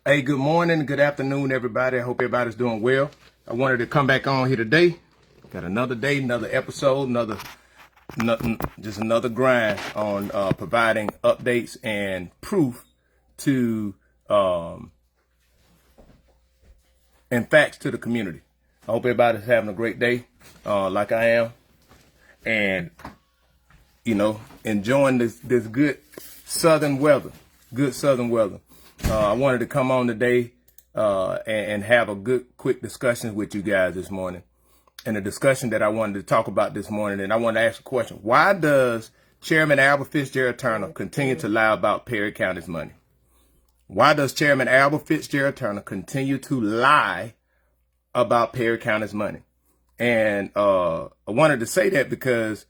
Hey, good morning, good afternoon, everybody. I hope everybody's doing well. I wanted to come back on here today. Got another day, another episode, just another grind on providing updates and proof to and facts to the community. I hope everybody's having a great day, like I am, and enjoying this good southern weather. Good southern weather. I wanted to come on today and have a good, quick discussion with you guys this morning. And the discussion that I wanted to talk about this morning, and I want to ask a question. Why does Chairman Albert Fitzgerald Turner continue to lie about Perry County's money? Why does Chairman Albert Fitzgerald Turner continue to lie about Perry County's money? And I wanted to say that because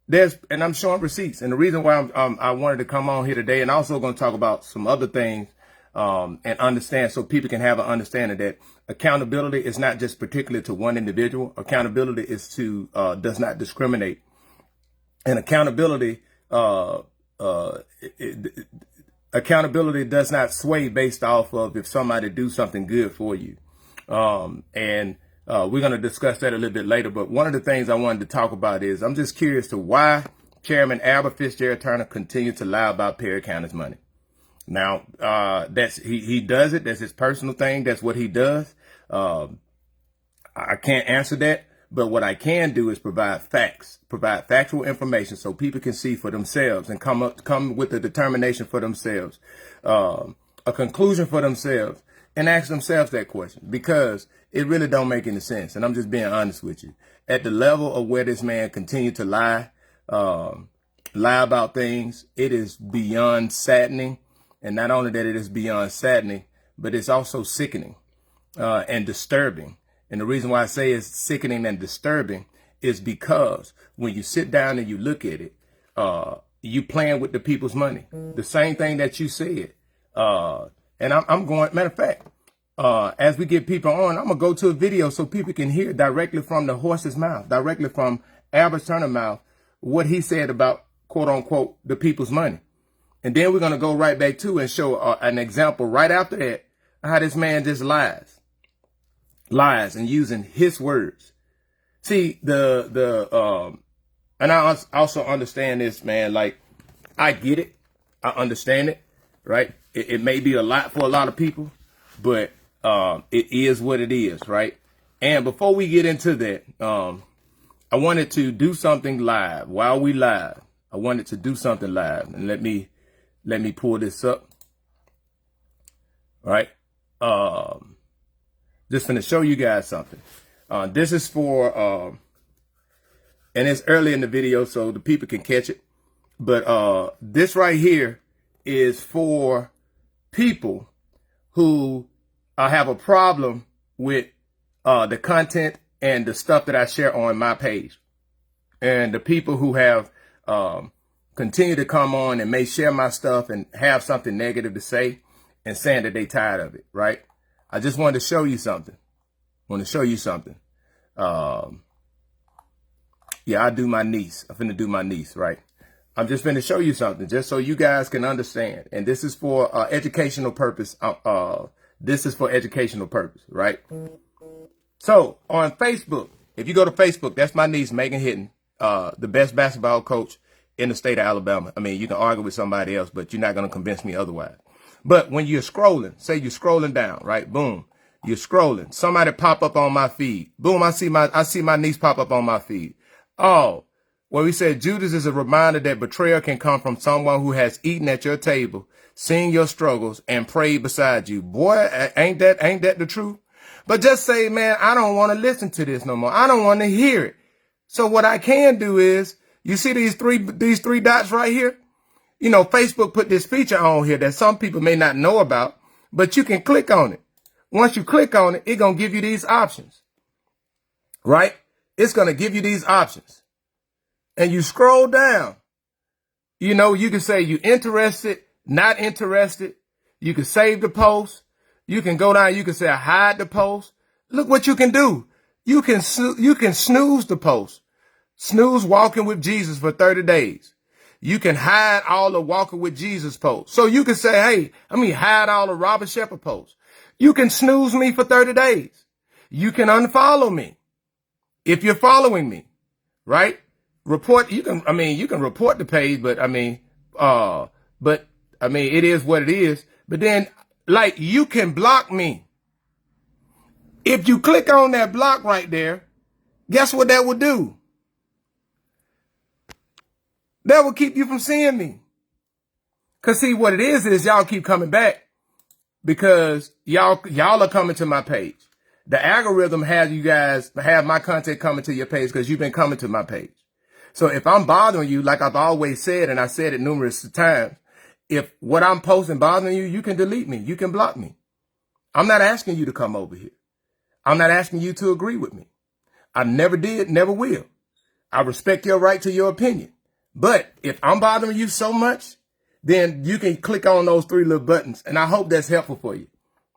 and I'm showing receipts. And the reason why I wanted to come on here today, and also going to talk about some other things and understand, so people can have an understanding that accountability is not just particular to one individual. Accountability is does not discriminate. And accountability does not sway based off of if somebody do something good for you. We're going to discuss that a little bit later. But one of the things I wanted to talk about is I'm just curious to why Chairman Albert Fitzgerald Turner continued to lie about Perry County's money. Now, he does it. That's his personal thing. That's what he does. I can't answer that. But what I can do is provide facts, provide factual information so people can see for themselves and come with a determination for themselves, a conclusion for themselves, and ask themselves that question, because it really don't make any sense. And I'm just being honest with you. At the level of where this man continued to lie about things, it is beyond saddening. And not only that, it is beyond saddening, but it's also sickening and disturbing. And the reason why I say it's sickening and disturbing is because when you sit down and you look at it, you playing with the people's money. The same thing that you said. And I'm going, matter of fact, as we get people on, I'm going to go to a video so people can hear directly from the horse's mouth, directly from Albert Turner's mouth, what he said about, quote unquote, the people's money. And then we're going to go right back to and show an example right after that, how this man just lies and using his words. See, and I also understand this, man. Like, I get it. I understand it, right? It may be a lot for a lot of people, but it is what it is, right? And before we get into that, I wanted to do something live while we live. I wanted to do something live, and let me pull this up. All right. Just going to show you guys something. This is for, and it's early in the video so the people can catch it. But this right here is for people who have a problem with the content and the stuff that I share on my page. And the people who have continue to come on and may share my stuff and have something negative to say and saying that they tired of it, right? I just wanted to show you something. Yeah, I do my niece. I'm finna do my niece, right? I'm just finna show you something just so you guys can understand. And this is for educational purpose. This is for educational purpose, right? So on Facebook, if you go to Facebook, that's my niece, Megan Hitton, the best basketball coach in the state of Alabama. I mean, you can argue with somebody else, but you're not going to convince me otherwise. But when you're scrolling, say you're scrolling down, right? Boom. You're scrolling. Somebody pop up on my feed. Boom. I see my niece pop up on my feed. Oh, well, we said Judas is a reminder that betrayal can come from someone who has eaten at your table, seen your struggles, and prayed beside you. Boy, ain't that the truth? But just say, man, I don't want to listen to this no more. I don't want to hear it. So what I can do is, you see these three dots right here? You know, Facebook put this feature on here that some people may not know about, but you can click on it. Once you click on it, it's going to give you these options, right? It's going to give you these options. And you scroll down. You know, you can say you interested, not interested. You can save the post. You can go down. You can say hide the post. Look what you can do. You can snooze the post. Snooze walking with Jesus for 30 days. You can hide all the Walking with Jesus posts. So you can say, hey, hide all the Robert Shepard posts. You can snooze me for 30 days. You can unfollow me if you're following me, right? Report, you can report the page, but it is what it is. But then, like, you can block me. If you click on that block right there, guess what that will do? That will keep you from seeing me. Cause see, what it is y'all keep coming back because y'all are coming to my page. The algorithm has you guys have my content coming to your page because you've been coming to my page. So if I'm bothering you, like I've always said, and I said it numerous times, if what I'm posting bothering you, you can delete me. You can block me. I'm not asking you to come over here. I'm not asking you to agree with me. I never did, never will. I respect your right to your opinion. But if I'm bothering you so much, then you can click on those 3 little buttons. And I hope that's helpful for you,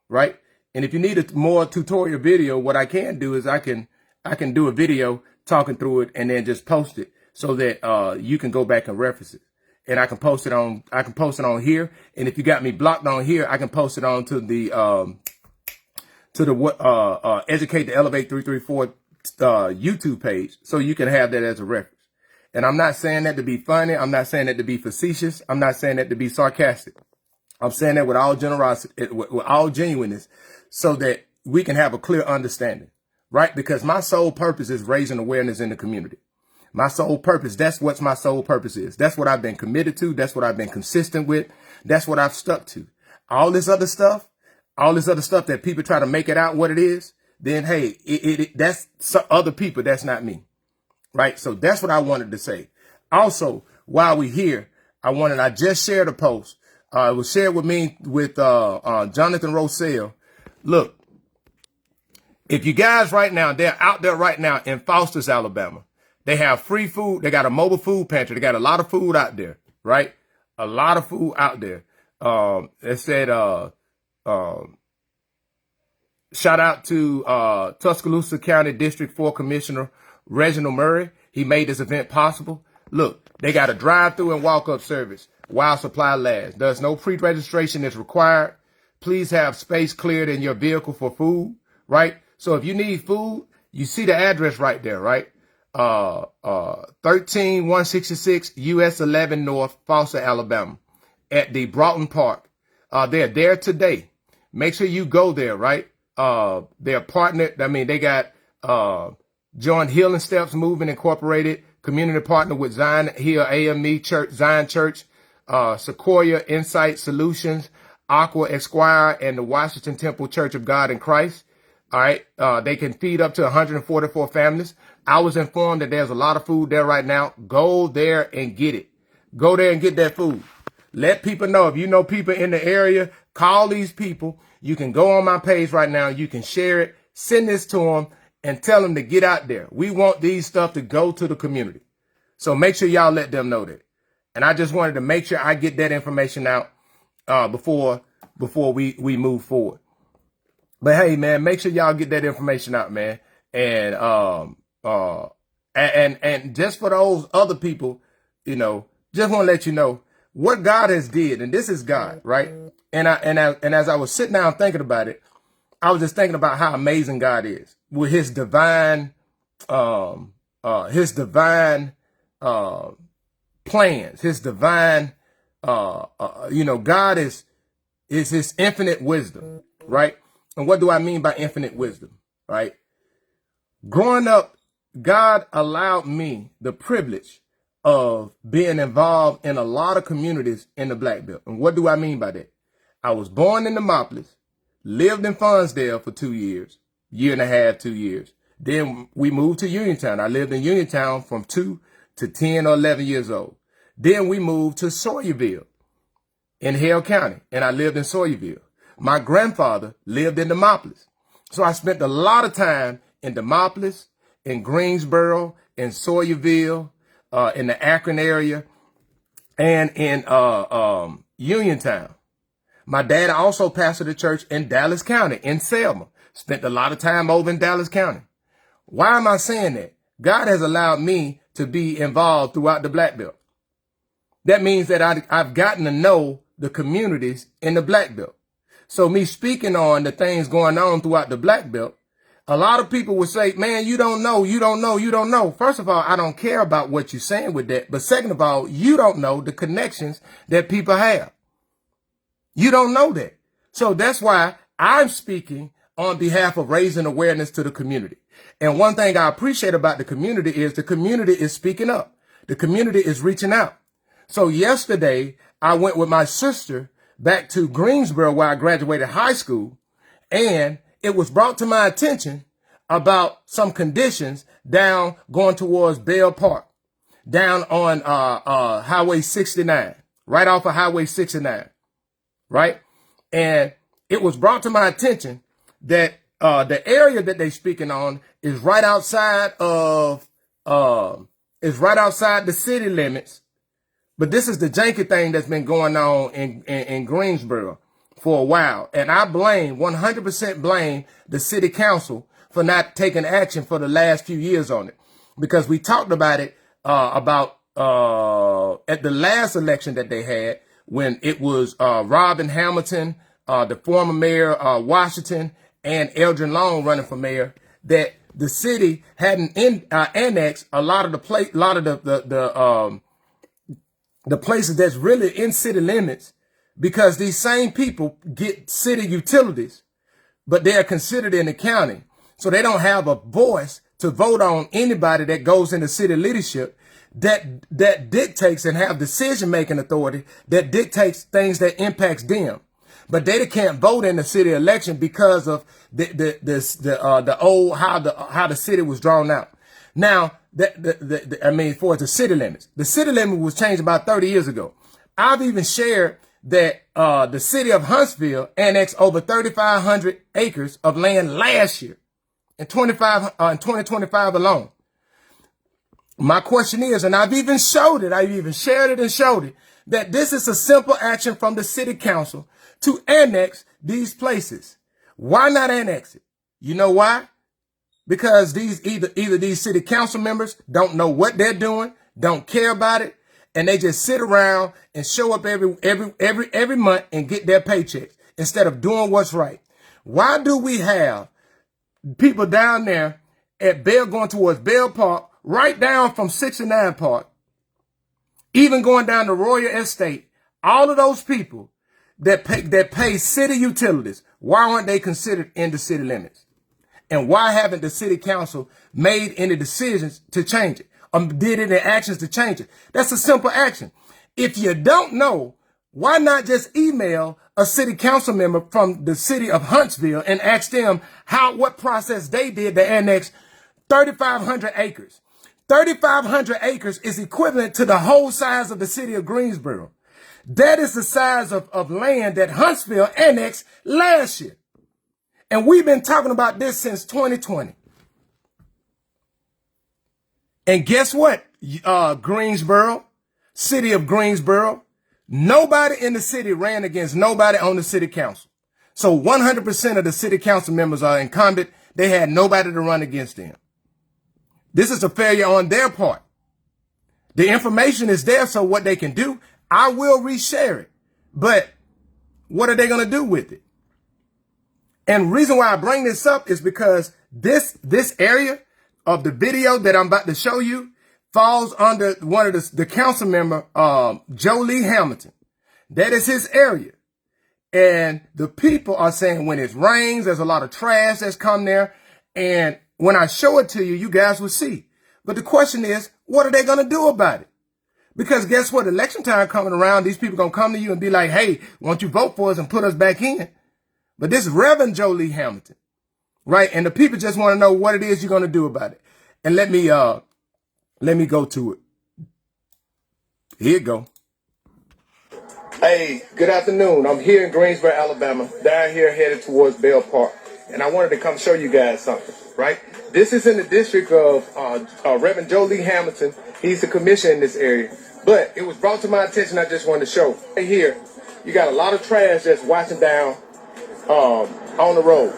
right? And if you need a more tutorial video, what I can do is I can do a video talking through it and then just post it so that you can go back and reference it. And I can post it on here. And if you got me blocked on here, I can post it on to the Educate to Elevate 334 YouTube page, so you can have that as a reference. And I'm not saying that to be funny. I'm not saying that to be facetious. I'm not saying that to be sarcastic. I'm saying that with all generosity, with all genuineness, so that we can have a clear understanding, right? Because my sole purpose is raising awareness in the community. My sole purpose, that's what my sole purpose is. That's what I've been committed to. That's what I've been consistent with. That's what I've stuck to. All this other stuff that people try to make it out what it is, then hey, that's other people. That's not me. Right. So that's what I wanted to say. Also, while we're here, I just shared a post. It was shared with me with Jonathan Rossell. Look, if you guys right now, they're out there right now in Foster's, Alabama. They have free food. They got a mobile food pantry. They got a lot of food out there, right? A lot of food out there. It said, shout out to Tuscaloosa County District 4 Commissioner Reginald Murray. He made this event possible. Look, they got a drive-through and walk-up service while supply lasts. There's no pre-registration is required. Please have space cleared in your vehicle for food, right? So if you need food, you see the address right there, right? 13166 US 11 North, Foster, Alabama, at the Broughton Park. They're there today. Make sure you go there, right? They're partnered. They got Joint Healing Steps Movement Incorporated, community partner with Zion Hill AME Church, Zion Church, Sequoia Insight Solutions, Aqua Esquire, and the Washington Temple Church of God in Christ. All right. They can feed up to 144 families. I was informed that there's a lot of food there right now. Go there and get it. Go there and get that food. Let people know. If you know people in the area, call these people. You can go on my page right now. You can share it. Send this to them and tell them to get out there. We want these stuff to go to the community. So make sure y'all let them know that. And I just wanted to make sure I get that information out before we move forward. But hey, man, make sure y'all get that information out, man. And just for those other people, just want to let you know what God has did. And this is God, right? And as I was sitting down thinking about it, I was just thinking about how amazing God is with his divine plans, his divine, God is his infinite wisdom, right? And what do I mean by infinite wisdom, right? Growing up, God allowed me the privilege of being involved in a lot of communities in the Black Belt. And what do I mean by that? I was born in Demopolis, lived in Fonsdale for 2 years, year and a half, 2 years. Then we moved to Uniontown. I lived in Uniontown from 2 to 10 or 11 years old. Then we moved to Sawyerville in Hale County, and I lived in Sawyerville. My grandfather lived in Demopolis. So I spent a lot of time in Demopolis, in Greensboro, in Sawyerville, in the Akron area, and in Uniontown. My dad also pastored a church in Dallas County, in Selma. Spent a lot of time over in Dallas County. Why am I saying that? God has allowed me to be involved throughout the Black Belt. that means that I've gotten to know the communities in the Black Belt. So me speaking on the things going on throughout the Black Belt, a lot of people would say, man, you don't know, you don't know, you don't know. First of all, I don't care about what you're saying with that. But second of all, you don't know the connections that people have. You don't know that. So that's why I'm speaking on behalf of raising awareness to the community. And one thing I appreciate about the community is the community is speaking up. The community is reaching out. So yesterday, I went with my sister back to Greensboro, where I graduated high school, and it was brought to my attention about some conditions down going towards Bell Park, down on Highway 69, right off of Highway 69, right? And it was brought to my attention that the area that they're speaking on is right outside of the city limits. But this is the janky thing that's been going on in Greensboro for a while. And I 100% blame the city council for not taking action for the last few years on it. Because we talked about it at the last election that they had, when it was Robin Hamilton, the former mayor Washington, and Eldrin Long running for mayor, that the city hadn't annexed a lot of the places that's really in city limits, because these same people get city utilities, but they are considered in the county. So they don't have a voice to vote on anybody that goes into city leadership that dictates and have decision-making authority that dictates things that impacts them. But they can't vote in the city election because of how the city was drawn out. Now, for the city limits. The city limit was changed about 30 years ago. I've even shared that the city of Huntsville annexed over 3,500 acres of land last year in 2025 alone. My question is, and I've even shared it and showed it, that this is a simple action from the city council to annex these places. Why not annex it? You know why? Because either these city council members don't know what they're doing, don't care about it, and they just sit around and show up every month and get their paychecks instead of doing what's right. Why do we have people down there at going towards Bell Park, right down from 69 Park, even going down to Royal Estate, all of those people that pay city utilities, why aren't they considered in the city limits? And why haven't the city council made any decisions to change it? Did any actions to change it? That's a simple action. If you don't know, why not just email a city council member from the city of Huntsville and ask them what process they did to annex 3,500 acres? 3,500 acres is equivalent to the whole size of the city of Greensboro. That is the size of land that Huntsville annexed last year. And we've been talking about this since 2020. And guess what? Greensboro, city of Greensboro, nobody in the city ran against nobody on the city council. So 100% of the city council members are incumbent. They had nobody to run against them. This is a failure on their part. The information is there, so what they can do, I will reshare it. But what are they going to do with it? And the reason why I bring this up is because this area of the video that I'm about to show you falls under one of the council member, Joe Lee Hamilton. That is his area. And the people are saying when it rains, there's a lot of trash that's come there. And when I show it to you, you guys will see. But the question is, what are they going to do about it? Because guess what? Election time coming around, these people going to come to you and be like, hey, won't you vote for us and put us back in? But this is Reverend Joe Lee Hamilton, right? And the people just want to know what it is you're going to do about it. And let me go to it. Here you go. Hey, good afternoon. I'm here in Greensboro, Alabama, down here headed towards Bell Park. And I wanted to come show you guys something, right? This is in the district of Reverend Joe Lee Hamilton. He's the commissioner in this area. But it was brought to my attention, I just wanted to show. Right here, you got a lot of trash that's washing down on the road.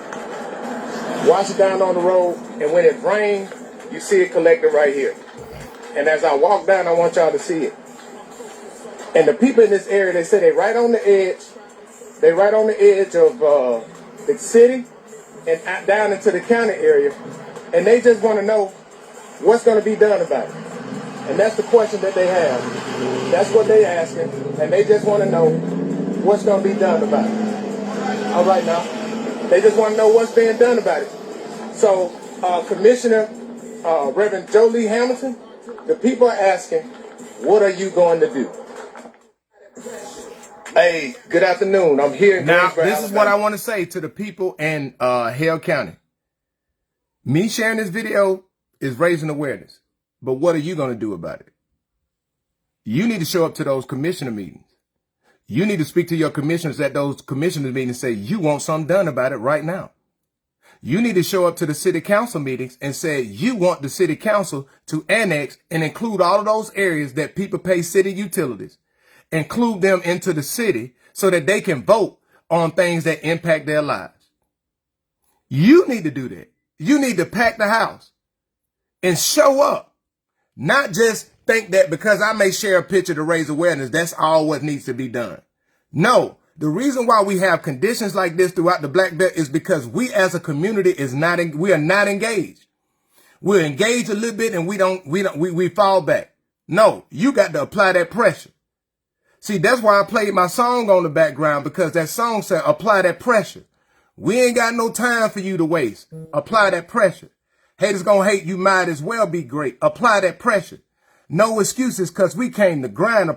Wash it down on the road, and when it rains, you see it collected right here. And as I walk down, I want y'all to see it. And the people in this area, they say they right on the edge. They right on the edge of the city and down into the county area. And they just want to know what's going to be done about it. And that's the question that they have. That's what they're asking. And they just want to know what's going to be done about it. All right now. They just want to know what's being done about it. So, Commissioner Reverend Joe Lee Hamilton, the people are asking, what are you going to do? Hey, good afternoon. I'm here. Now, this is what I want to say to the people in Hale County. Me sharing this video is raising awareness. But what are you going to do about it? You need to show up to those commissioner meetings. You need to speak to your commissioners at those commissioner meetings and say, you want something done about it right now. You need to show up to the city council meetings and say, you want the city council to annex and include all of those areas that people pay city utilities, include them into the city so that they can vote on things that impact their lives. You need to do that. You need to pack the house and show up. Not just think that because I may share a picture to raise awareness, that's all what needs to be done. No, the reason why we have conditions like this throughout the Black Belt is because we as a community we are not engaged. We're engaged a little bit and we fall back. No, you got to apply that pressure. See, that's why I played my song on the background, because that song said, apply that pressure. We ain't got no time for you to waste. Apply that pressure. Haters gonna hate, you might as well be great. Apply that pressure. No excuses, because we came to grind,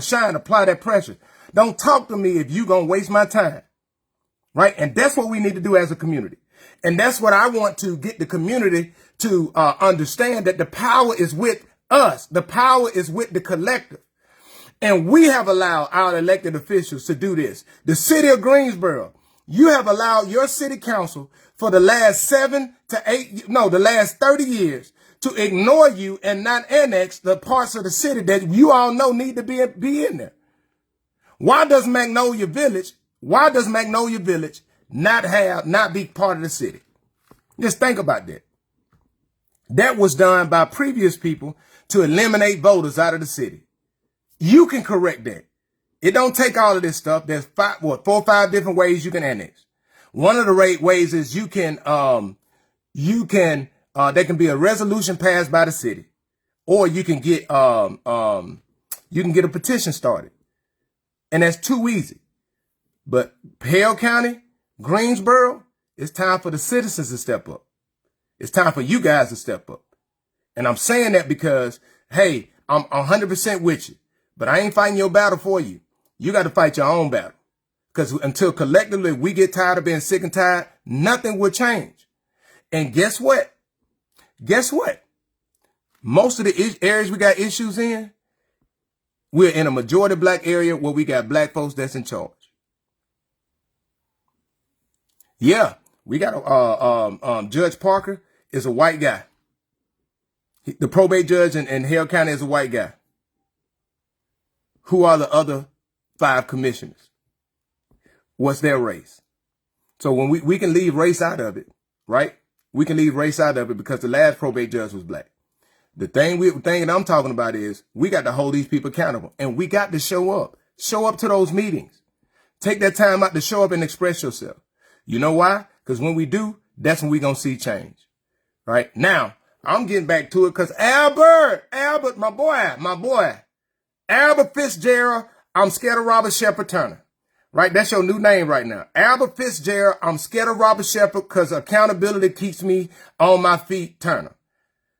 shine, apply that pressure. Don't talk to me if you gonna waste my time. Right? And that's what we need to do as a community. And that's what I want to get the community to understand, that the power is with us. The power is with the collective. And we have allowed our elected officials to do this. The city of Greensboro, you have allowed your city council for the last 30 years to ignore you and not annex the parts of the city that you all know need to be in there. Why does Magnolia Village not be part of the city? Just think about that. That was done by previous people to eliminate voters out of the city. You can correct that. It don't take all of this stuff. There's 4 or 5 different ways you can annex. One of the ways is there can be a resolution passed by the city, or you can get a petition started. And that's too easy. But Hale County, Greensboro, it's time for the citizens to step up. It's time for you guys to step up. And I'm saying that because, hey, I'm 100% with you, but I ain't fighting your battle for you. You got to fight your own battle. Because until collectively we get tired of being sick and tired, nothing will change. And guess what? Most of the areas we got issues in, we're in a majority black area where we got black folks that's in charge. Yeah, we got Judge Parker is a white guy. The probate judge in Hale County is a white guy. Who are the other 5 commissioners? What's their race? So when we can leave race out of it, right? We can leave race out of it because the last probate judge was black. The thing that I'm talking about is we got to hold these people accountable, and we got to show up. Show up to those meetings. Take that time out to show up and express yourself. You know why? Because when we do, that's when we're going to see change. Right? Now, I'm getting back to it because Albert, my boy, Albert Fitzgerald, I'm scared of Robert Shepard Turner. Right? That's your new name right now. Albert Fitzgerald, I'm scared of Robert Shepard because accountability keeps me on my feet, Turner.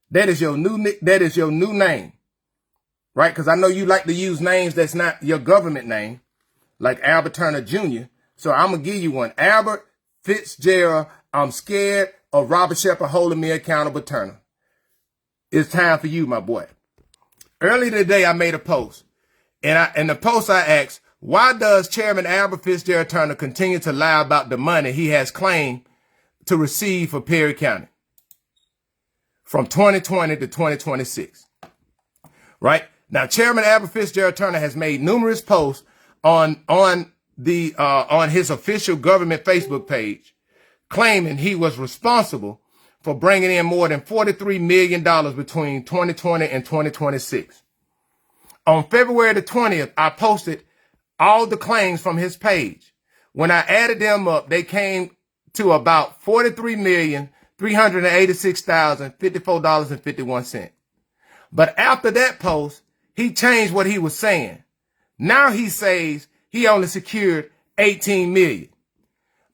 That is your new name. Right? Because I know you like to use names that's not your government name, like Albert Turner Jr. So I'm going to give you one. Albert Fitzgerald, I'm scared of Robert Shepard holding me accountable, Turner. It's time for you, my boy. Earlier today, I made a post. And in the post I asked, why does Chairman Albert Fitzgerald Turner continue to lie about the money he has claimed to receive for Perry County from 2020 to 2026? Right? Now, Chairman Albert Fitzgerald Turner has made numerous posts on his official government Facebook page, claiming he was responsible for bringing in more than $43 million between 2020 and 2026. On February the 20th, I posted all the claims from his page. When I added them up, they came to about $43,386,054.51. But after that post, he changed what he was saying. Now he says he only secured 18 million.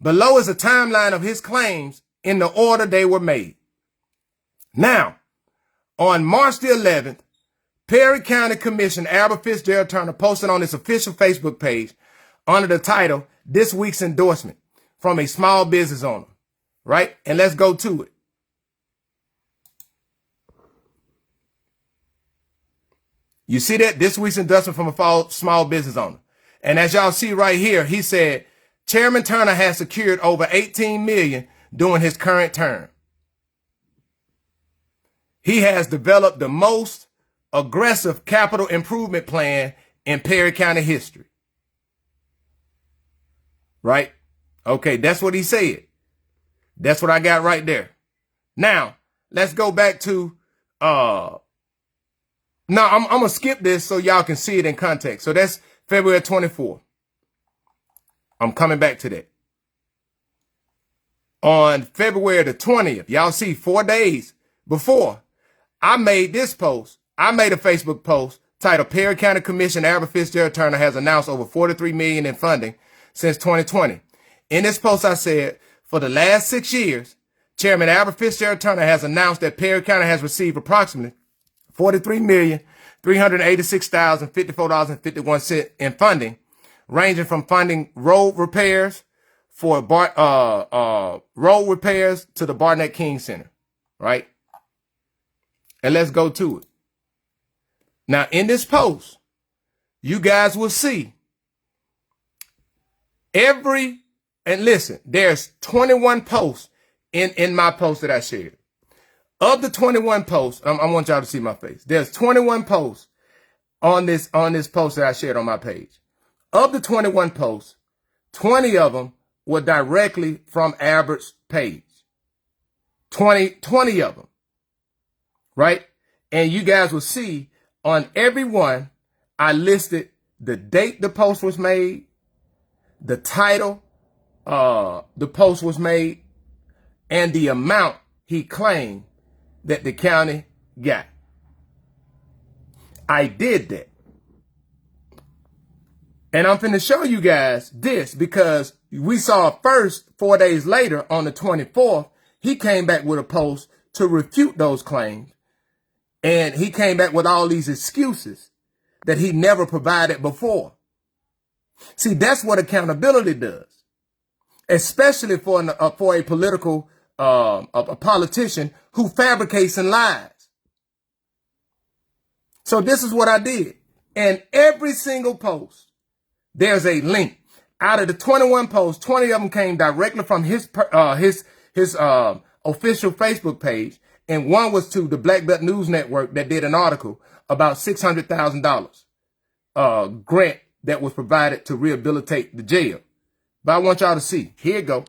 Below is a timeline of his claims in the order they were made. Now, on March the 11th, Perry County Commissioner Albert Fitzgerald Turner posted on his official Facebook page under the title, "This Week's Endorsement from a Small Business Owner," right? And let's go to it. You see that? This week's endorsement from a small business owner. And as y'all see right here, he said, Chairman Turner has secured over 18 million during his current term. He has developed the most aggressive capital improvement plan in Perry County history. Right? Okay, that's what he said. That's what I got right there. Now, let's go back to, I'm going to skip this so y'all can see it in context. So that's February 24th. I'm coming back to that. On February the 20th, y'all see 4 days before I made this post, I made a Facebook post titled Perry County Commissioner Albert Fitzgerald Turner has announced over $43 million in funding since 2020. In this post, I said, for the last 6 years, Chairman Albert Fitzgerald Turner has announced that Perry County has received approximately $43,386,054.51 in funding, ranging from funding road repairs for road repairs to the Barnett King Center, right? And let's go to it. Now, in this post, you guys will see and listen, there's 21 posts in my post that I shared. Of the 21 posts, I want y'all to see my face. There's 21 posts on this post that I shared on my page. Of the 21 posts, 20 of them were directly from Albert's page. 20 of them, right? And you guys will see on every one, I listed the date the post was made, the title the post was made, and the amount he claimed that the county got. I did that. And I'm finna show you guys this because we saw first 4 days later on the 24th, he came back with a post to refute those claims. And he came back with all these excuses that he never provided before. See, that's what accountability does, especially for a political a politician who fabricates and lies. So this is what I did. And every single post, there's a link. Out of the 21 posts, 20 of them came directly from his official Facebook page, and one was to the Black Belt News Network that did an article about $600,000 grant that was provided to rehabilitate the jail. But I want y'all to see. Here you go.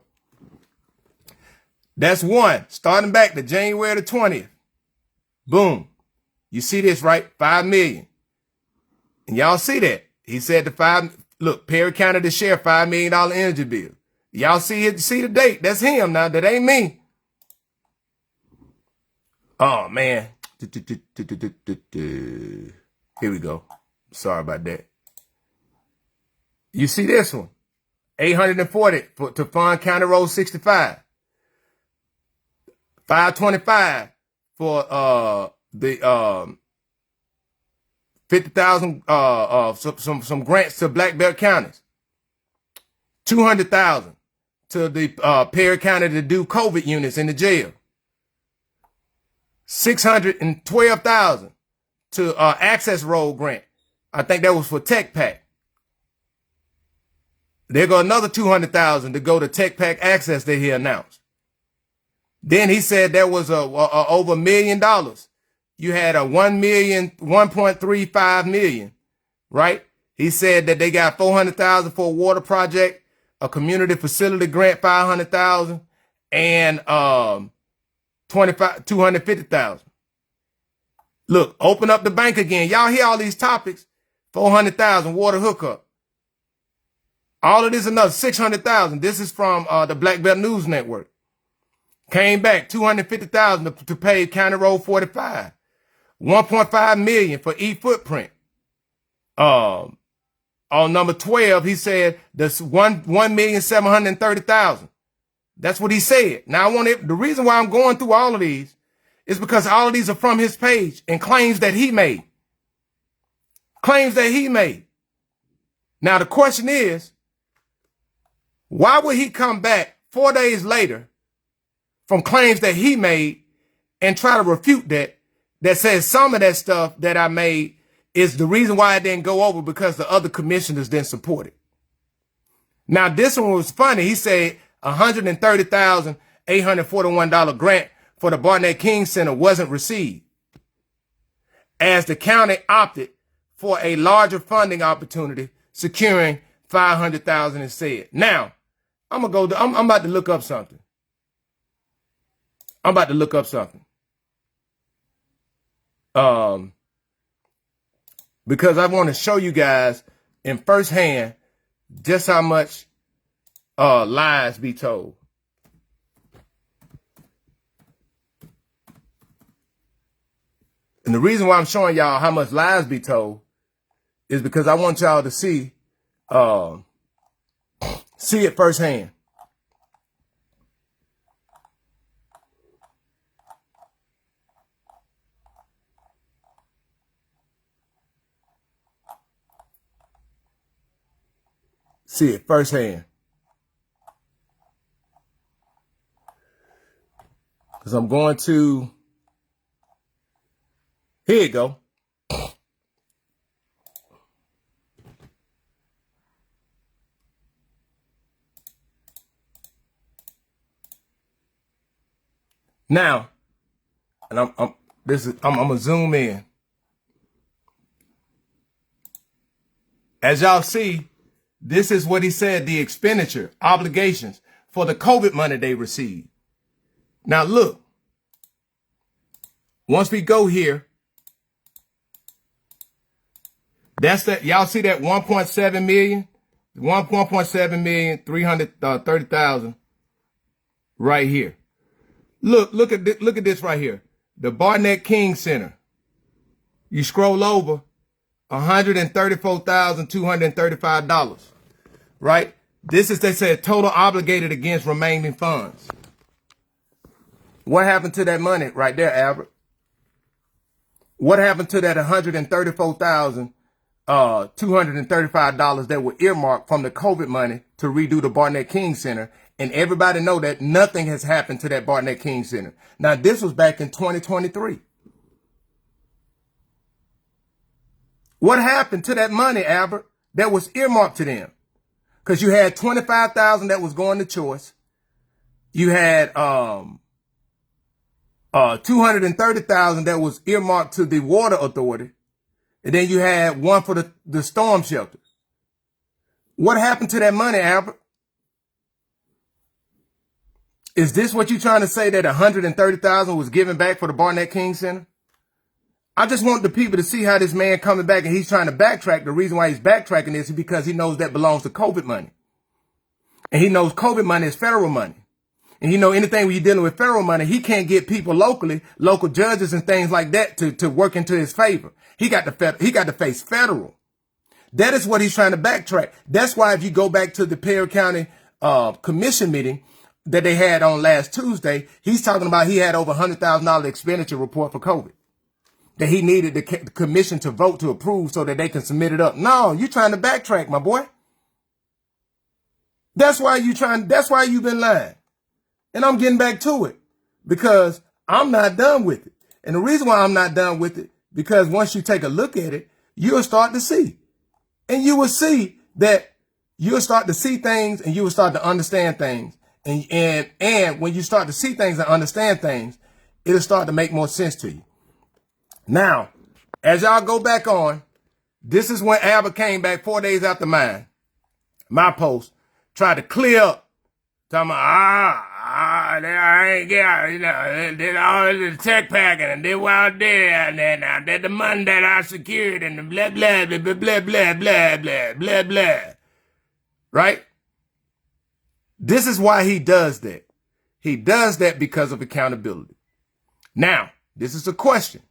That's one. Starting back to January the 20th. Boom. You see this, right? 5 million. And y'all see that. He said look, Perry County to share $5 million energy bill. Y'all see it, see the date. That's him now. That ain't me. Oh, man. Here we go. Sorry about that. You see this one. 840 to fund County Road 65. 525 for the 50,000 some grants to Black Belt counties. 200,000 to the Perry County to do COVID units in the jail. 612,000 to access road grant. I think that was for Tech Pack. There go another 200,000 to go to Tech Pack access that he announced. Then he said there was over $1 million. You had a 1.35 million, right? He said that they got 400,000 for a water project, a community facility grant, 500,000, and 250,000. Look, open up the bank again. Y'all hear all these topics. $400,000 water hookup. All of this another $600,000. This is from the Black Belt News Network. Came back $250,000 to pay County Road 45. $1.5 million for E-Footprint. On number 12, he said that's $1,730,000. That's what he said. Now the reason why I'm going through all of these is because all of these are from his page and claims that he made. Claims that he made. Now the question is, why would he come back 4 days later from claims that he made and try to refute that says some of that stuff that I made is the reason why it didn't go over because the other commissioners didn't support it. Now, this one was funny. He said $130,841 grant for the Barnett King Center wasn't received as the county opted for a larger funding opportunity, securing $500,000 instead. Now, I'm about to look up something. Because I want to show you guys in firsthand just how much lies be told. And the reason why I'm showing y'all how much lies be told is because I want y'all to see it firsthand. See it firsthand. Because I'm going to, here you go. Now, and I'm gonna zoom in. As y'all see, this is what he said, the expenditure, obligations for the COVID money they received. Now look, once we go here, that's that. Y'all see that 1.7 million, 1.7 million, 330,000 right here. Look at this right here. The Barnett King Center. You scroll over, $134,235, right? This is, they said, total obligated against remaining funds. What happened to that money right there, Albert? What happened to that $134,235 that were earmarked from the COVID money to redo the Barnett King Center? And everybody know that nothing has happened to that Barnett King Center. Now, this was back in 2023. What happened to that money, Albert, that was earmarked to them? Because you had $25,000 that was going to choice. You had $230,000 that was earmarked to the water authority. And then you had one for the storm shelters. What happened to that money, Albert? Is this what you're trying to say, that $130,000 was given back for the Barnett King Center? I just want the people to see how this man coming back and he's trying to backtrack. The reason why he's backtracking is because he knows that belongs to COVID money. And he knows COVID money is federal money. And you know, anything when you're dealing with federal money, he can't get people locally, local judges and things like that to work into his favor. He got to face federal. That is what he's trying to backtrack. That's why if you go back to the Perry County commission meeting that they had on last Tuesday, he's talking about he had over $100,000 expenditure report for COVID that he needed the commission to vote to approve so that they can submit it up. No, you're trying to backtrack, my boy. That's why you've been lying. And I'm getting back to it because I'm not done with it. And the reason why I'm not done with it, because once you take a look at it, you'll start to see. And you will see that you'll start to see things and you will start to understand things. And when you start to see things and understand things, it'll start to make more sense to you. Now, as y'all go back on, this is when Albert came back 4 days after my post, tried to clear up, talking about, I ain't get, did all the tech packing and did what I did, and then I did the money that I secured and the blah, blah, blah, blah, blah, blah, blah, blah, blah, blah. Right? This is why he does that. He does that because of accountability. Now, this is a question.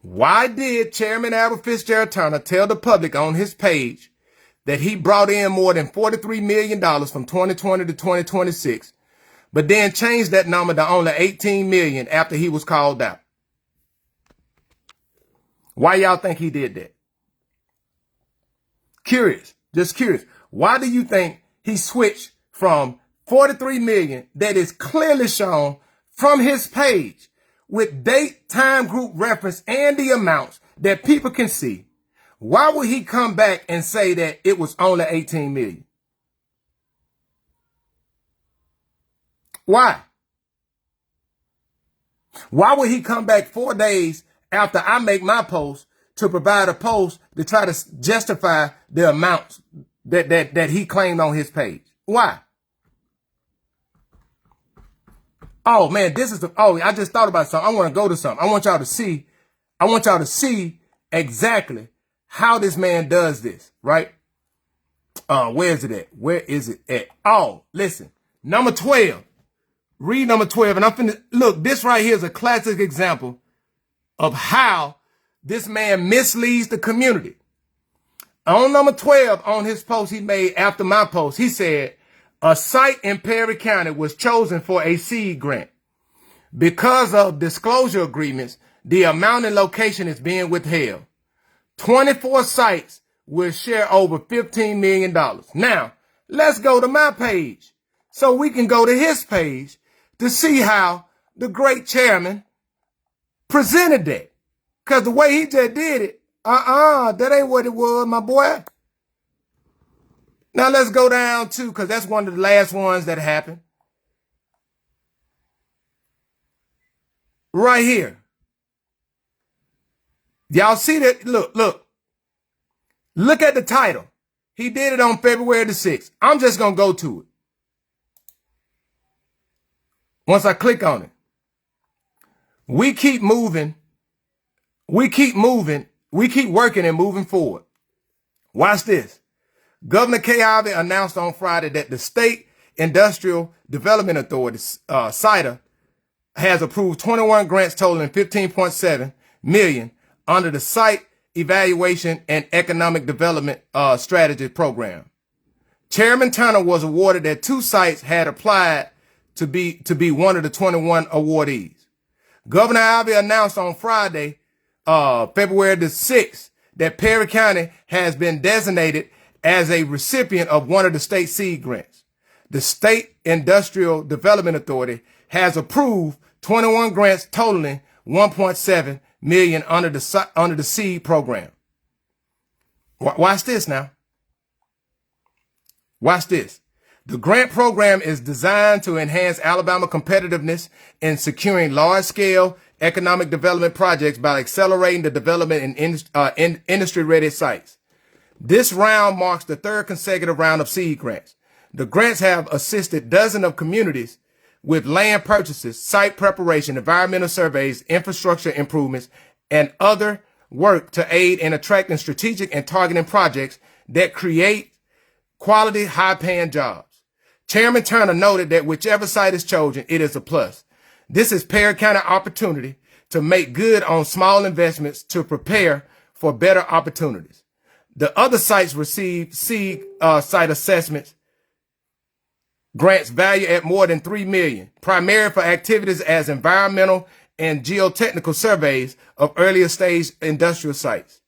Why did Chairman Albert Fitzgerald Turner tell the public on his page that he brought in more than $43 million from 2020 to 2026, but then changed that number to only $18 million after he was called out? Why y'all think he did that? Curious, just curious. Why do you think he switched from $43 million that is clearly shown from his page with date, time, group reference, and the amounts that people can see? Why would he come back and say that it was only 18 million? Why? Why would he come back 4 days after I make my post to provide a post to try to justify the amounts that he claimed on his page? Why? Oh man, I just thought about something. I want to go to something. I want y'all to see exactly how this man does this, right? Where is it at? Where is it at? Oh, listen, number 12. Read number 12, and I'm finna, look, this right here is a classic example of how this man misleads the community. On number 12, on his post he made after my post, he said, a site in Perry County was chosen for a seed grant. Because of disclosure agreements, the amount and location is being withheld. 24 sites will share over $15 million. Now, let's go to my page so we can go to his page to see how the great chairman presented that. Because the way he just did it, that ain't what it was, my boy. Now let's go down to, because that's one of the last ones that happened. Right here. Y'all see that? Look. Look at the title. He did it on February the 6th. I'm just going to go to it. Once I click on it. We keep moving. We keep working and moving forward. Watch this. Governor Kay Ivey announced on Friday that the State Industrial Development Authority, SIDA, has approved 21 grants totaling $15.7 million under the Site Evaluation and Economic Development Strategy Program. Chairman Turner was awarded that 2 sites had applied to be one of the 21 awardees. Governor Ivey announced on Friday, February the 6th, that Perry County has been designated as a recipient of one of the state seed grants. The State Industrial Development Authority has approved 21 grants totaling $1.7 million under the seed program. Watch this now. Watch this. The grant program is designed to enhance Alabama competitiveness in securing large-scale economic development projects by accelerating the development in industry-ready sites. This round marks the 3rd consecutive round of seed grants. The grants have assisted dozens of communities with land purchases, site preparation, environmental surveys, infrastructure improvements, and other work to aid in attracting strategic and targeting projects that create quality, high-paying jobs. Chairman Turner noted that whichever site is chosen, it is a plus. This is Perry County opportunity to make good on small investments to prepare for better opportunities. The other sites received seed site assessments grants valued at more than $3 million, primarily for activities as environmental and geotechnical surveys of earlier stage industrial sites.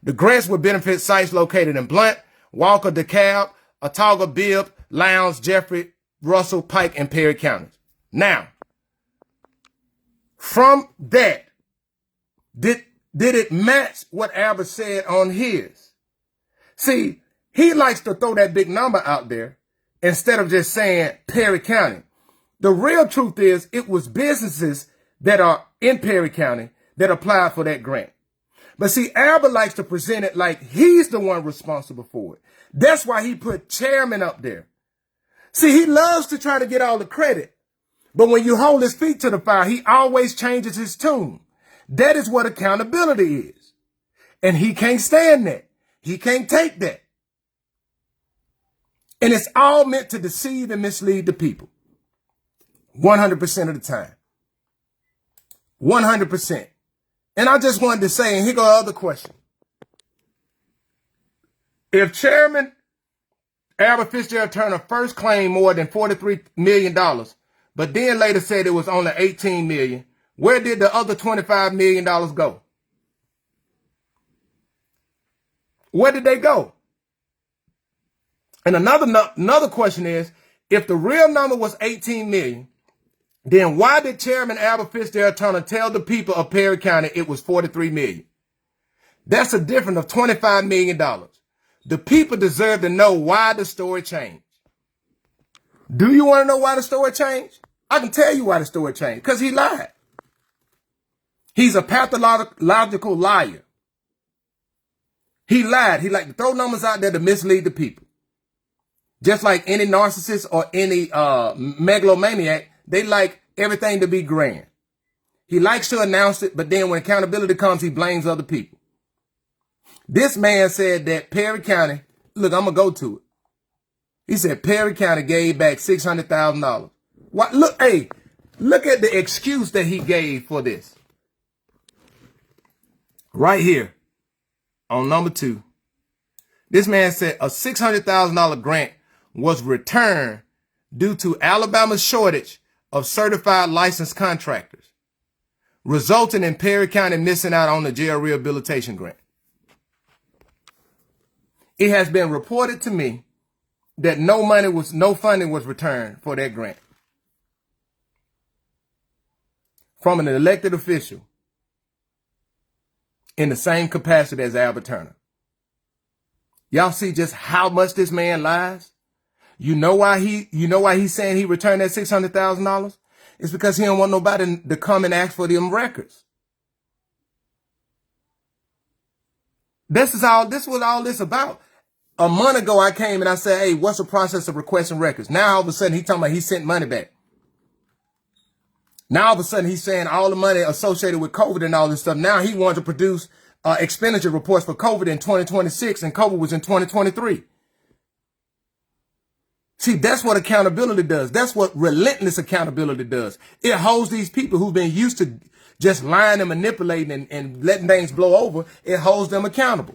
The grants will benefit sites located in Blount, Walker, DeKalb, Autauga, Bibb, Lowndes, Jeffrey, Russell, Pike, and Perry counties. Now, from that, did it match what Albert said on his? See, he likes to throw that big number out there instead of just saying Perry County. The real truth is it was businesses that are in Perry County that applied for that grant. But see, Albert likes to present it like he's the one responsible for it. That's why he put chairman up there. See, he loves to try to get all the credit. But when you hold his feet to the fire, he always changes his tune. That is what accountability is. And he can't stand that. He can't take that. And it's all meant to deceive and mislead the people. 100% of the time. 100%. And I just wanted to say, and here go the other question. If Chairman Albert Fitzgerald Turner first claimed more than $43 million, but then later said it was only $18 million, where did the other $25 million go? Where did they go? And another question is, if the real number was 18 million, then why did Chairman Albert Fitzgerald Turner tell the people of Perry County it was 43 million? That's a difference of $25 million. The people deserve to know why the story changed. Do you want to know why the story changed? I can tell you why the story changed. Because he lied. He's a pathological liar. He lied. He liked to throw numbers out there to mislead the people. Just like any narcissist or any megalomaniac, they like everything to be grand. He likes to announce it, but then when accountability comes, he blames other people. This man said that Perry County, look, I'm going to go to it. He said Perry County gave back $600,000. What? Look, hey, look at the excuse that he gave for this. Right here on number 2. This man said a $600,000 grant was returned due to Alabama's shortage of certified licensed contractors, resulting in Perry County missing out on the jail rehabilitation grant. It has been reported to me that no funding was returned for that grant from an elected official in the same capacity as Albert Turner. Y'all see just how much this man lies? You know why he's saying he returned that $600,000? It's because he don't want nobody to come and ask for them records. This is what all this about. A month ago, I came and I said, hey, what's the process of requesting records? Now, all of a sudden, he's talking about he sent money back. Now, all of a sudden, he's saying all the money associated with COVID and all this stuff. Now, he wants to produce expenditure reports for COVID in 2026, and COVID was in 2023. See, that's what accountability does. That's what relentless accountability does. It holds these people who've been used to just lying and manipulating and letting things blow over. It holds them accountable.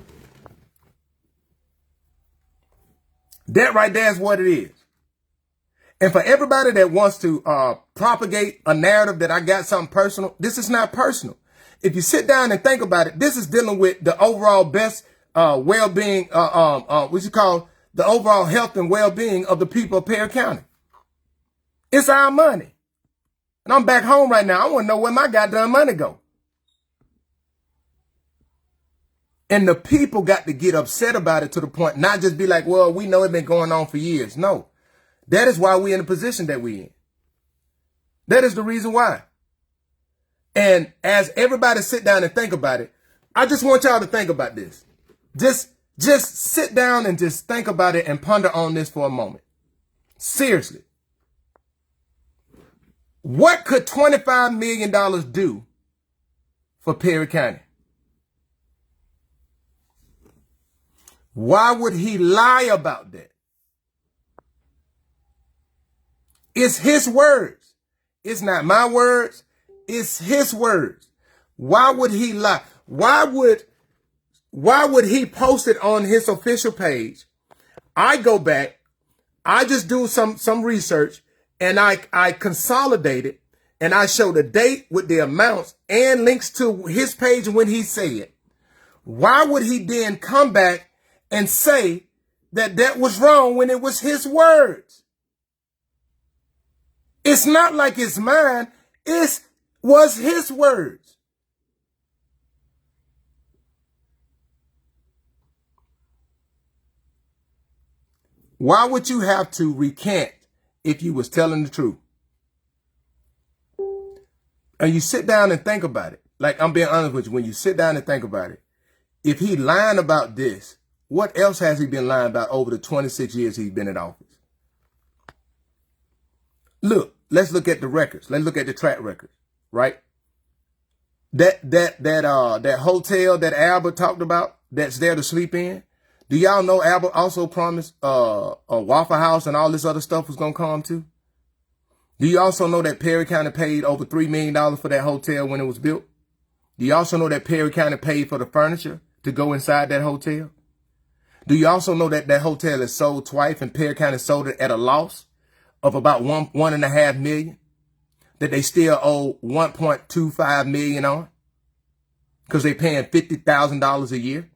That right there is what it is. And for everybody that wants to propagate a narrative that I got something personal, this is not personal. If you sit down and think about it, this is dealing with the overall best well-being, the overall health and well-being of the people of Perry County. It's our money. And I'm back home right now. I want to know where my goddamn money go. And the people got to get upset about it to the point, not just be like, well, we know it's been going on for years. No, that is why we're in the position that we're in. That is the reason why. And as everybody sit down and think about it, I just want y'all to think about this. Just sit down and just think about it and ponder on this for a moment. Seriously. What could $25 million do for Perry County? Why would he lie about that? It's his words. It's not my words. It's his words. Why would he lie? Why would he post it on his official page? I go back, I just do some research, and I consolidate it, and I show the date with the amounts and links to his page when he said it. Why would he then come back and say that that was wrong when it was his words? It's not like it's mine. It was his words. Why would you have to recant if you was telling the truth? And you sit down and think about it. Like, I'm being honest with you. When you sit down and think about it, if he lying about this, what else has he been lying about over the 26 years he's been in office? Look, let's look at the records. Let's look at the track records, right? That hotel that Albert talked about that's there to sleep in. Do y'all know Albert also promised a Waffle House and all this other stuff was gonna come too? Do you also know that Perry County paid over $3 million for that hotel when it was built? Do you also know that Perry County paid for the furniture to go inside that hotel? Do you also know that that hotel is sold twice and Perry County sold it at a loss of about $1.5 million? That they still owe $1.25 million on? Because they're paying $50,000 a year?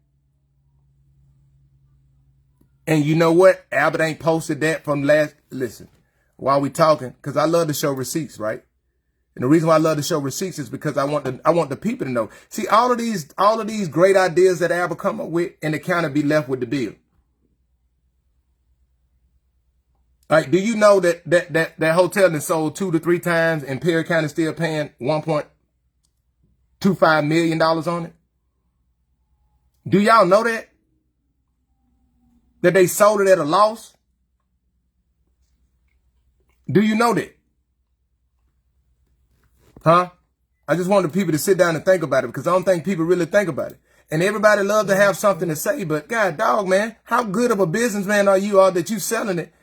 And you know what? Albert ain't posted that from listen, while we talking, because I love to show receipts, right? And the reason why I love to show receipts is because I want the people to know. See, all of these great ideas that Albert come up with, and the county be left with the bill. Like, do you know that hotel is sold 2 to 3 times and Perry County still paying $1.25 million on it? Do y'all know that? That they sold it at a loss? Do you know that? Huh? I just want the people to sit down and think about it because I don't think people really think about it. And everybody love to have something to say, but God dog, man, how good of a businessman are you all that you selling it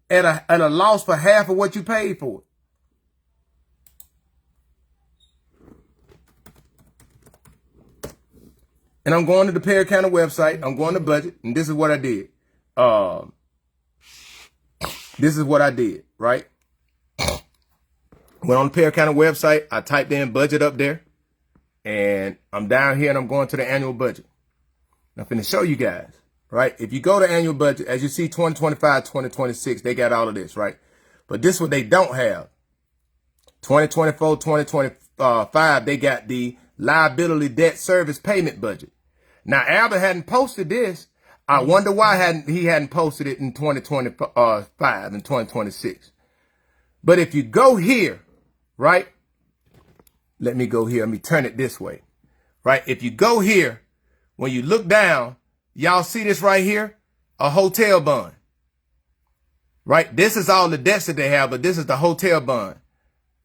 at a loss for half of what you paid for it? And I'm going to the Perry County website. I'm going to budget, and this is what I did. This is what I did, right? Went on the Perry County website. I typed in budget up there. And I'm down here and I'm going to the annual budget. Now, I'm finna show you guys, right? If you go to annual budget, as you see 2025, 2026, they got all of this, right? But this is what they don't have. 2024, 2025, they got the liability debt service payment budget. Now, Albert hadn't posted this. I wonder why he hadn't posted it in 2025 and 2026. But if you go here, right? Let me go here. Let me turn it this way, right? If you go here, when you look down, y'all see this right here? A hotel bond, right? This is all the debts that they have, but this is the hotel bond.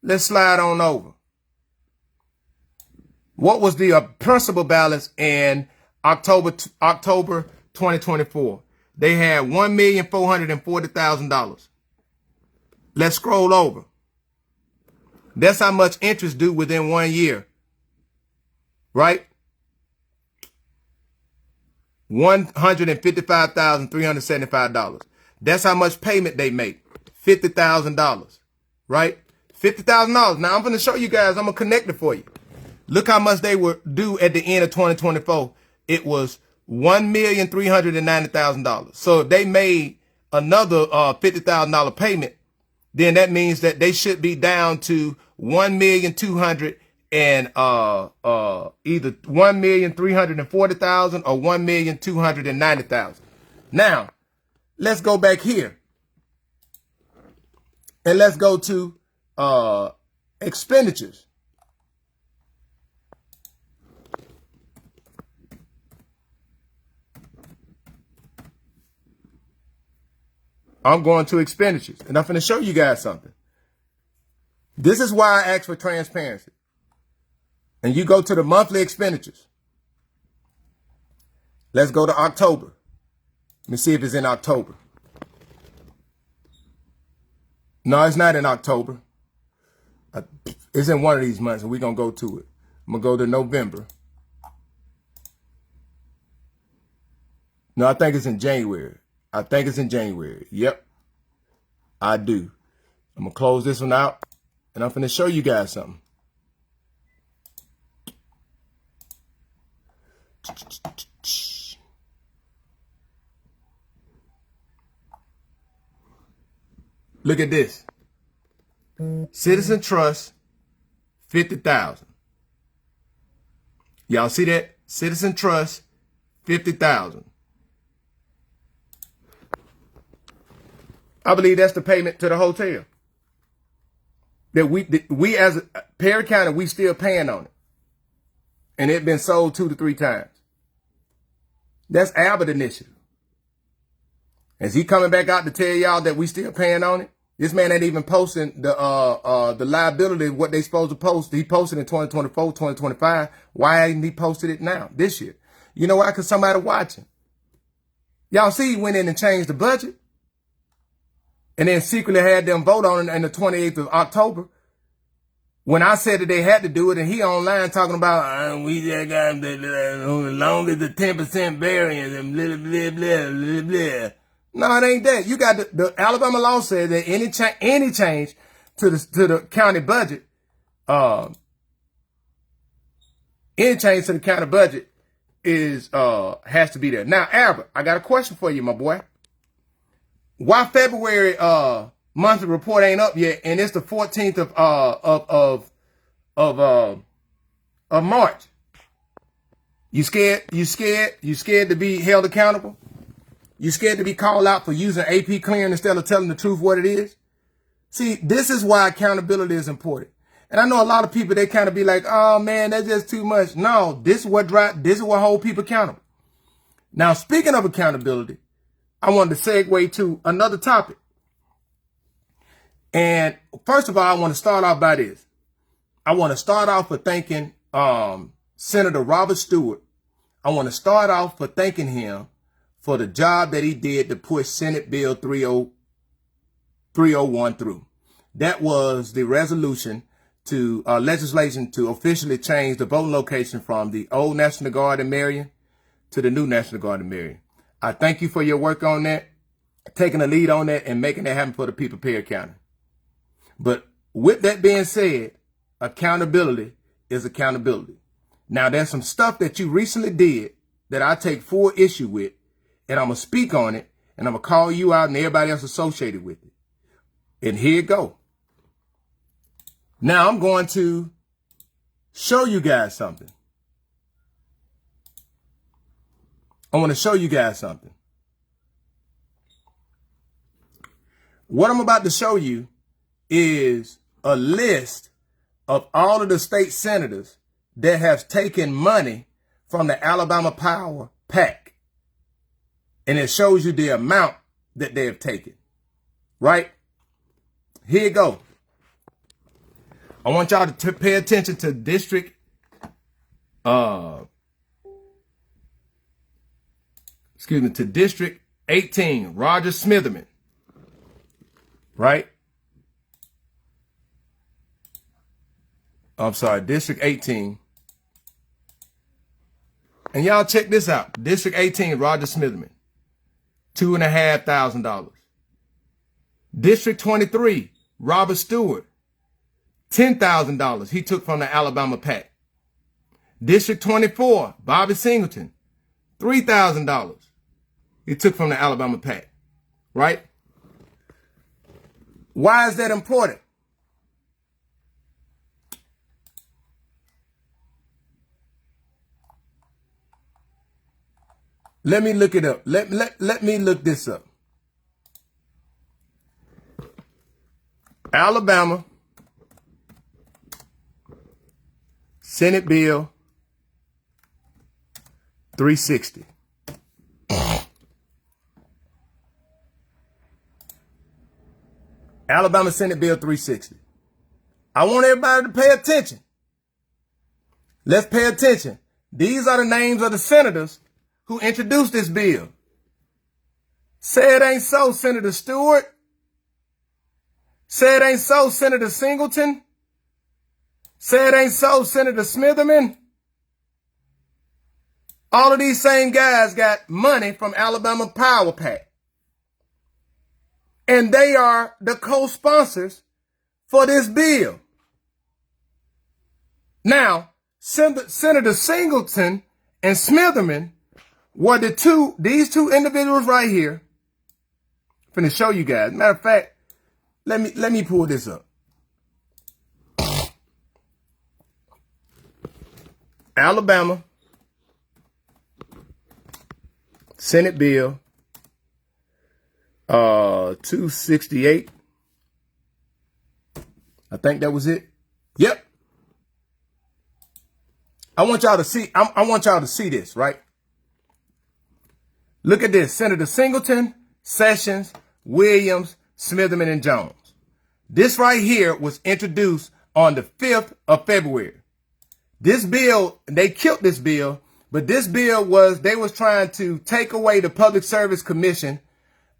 Let's slide on over. What was the principal balance in October 2024? They had $1,440,000. Let's scroll over. That's how much interest due within 1 year, right? $155,375. That's how much payment they make. $50,000, right? $50,000. Now I'm going to show you guys. I'm going to connect it for you. Look how much they were due at the end of 2024. It was $1,390,000. So if they made another $50,000 payment, then that means that they should be down to $1,200,000 and either $1,340,000 or $1,290,000. Now, let's go back here and let's go to expenditures. I'm going to expenditures, and I'm going to show you guys something. This is why I ask for transparency. And you go to the monthly expenditures. Let's go to October. Let me see if it's in October. No, it's not in October. It's in one of these months, and we're going to go to it. I'm going to go to November. No, I think it's in January. I think it's in January. Yep, I do. I'm going to close this one out, and I'm going to show you guys something. Look at this. Citizen Trust, $50,000. Y'all see that? Citizen Trust, $50,000. I believe that's the payment to the hotel. That we as Perry County, we still paying on it. And it been sold 2 to 3 times. That's Albert initiative. Is he coming back out to tell y'all that we still paying on it? This man ain't even posting the liability of what they supposed to post. He posted in 2024, 2025. Why ain't he posted it now, this year? You know why? Because somebody watching. Y'all see he went in and changed the budget and then secretly had them vote on it on the 28th of October. When I said that they had to do it, and he online talking about, we just got as long as the 10% variance and blah, blah, blah, blah, blah. No, it ain't that. You got the Alabama law says that any change to the county budget, any change to the county budget is has to be there. Now, Albert, I got a question for you, my boy. Why February monthly report ain't up yet, and it's the 14th of March? You scared? You scared? You scared to be held accountable? You scared to be called out for using AP clearing instead of telling the truth what it is? See, this is why accountability is important. And I know a lot of people, they kind of be like, oh man, that's just too much. No, this is what hold people accountable. Now, speaking of accountability, I wanted to segue to another topic. And first of all, I want to start off by this. I want to start off for thanking Senator Robert Stewart. I want to start off for thanking him for the job that he did to push Senate Bill 301 through. That was the resolution to legislation to officially change the voting location from the old National Guard in Marion to the new National Guard in Marion. I thank you for your work on that, taking the lead on that and making it happen for the people of Perry County. But with that being said, accountability is accountability. Now, there's some stuff that you recently did that I take full issue with, and I'm going to speak on it, and I'm going to call you out and everybody else associated with it. And here you go. Now, I'm going to show you guys something. I want to show you guys something. What I'm about to show you is a list of all of the state senators that have taken money from the Alabama Power PAC. And it shows you the amount that they have taken. Right? Here you go. I want y'all to pay attention to District District 18, Roger Smitherman. Right? I'm sorry, District 18. And y'all check this out. District 18, Roger Smitherman. $2,500. District 23, Robert Stewart. $10,000 he took from the Alabama PAC. District 24, Bobby Singleton. $3,000 he took from the Alabama PAC. Right? Why is that important? Let me look it up. Let me look this up. Alabama Senate Bill 360. Alabama Senate Bill 360. I want everybody to pay attention. Let's pay attention. These are the names of the senators who introduced this bill. Say it ain't so, Senator Stewart. Say it ain't so, Senator Singleton. Say it ain't so, Senator Smitherman. All of these same guys got money from Alabama Power PAC. And they are the co-sponsors for this bill. Now, Senator Singleton and Smitherman were these two individuals right here. I'm finna show you guys. Matter of fact, let me pull this up. Alabama Senate Bill 268. I think that was it. Yep. I want y'all to see. I want y'all to see this, right? Look at this. Senator Singleton, Sessions, Williams, Smitherman, and Jones. This right here was introduced on the 5th of February. This bill, they killed this bill, but this bill they was trying to take away the Public Service Commission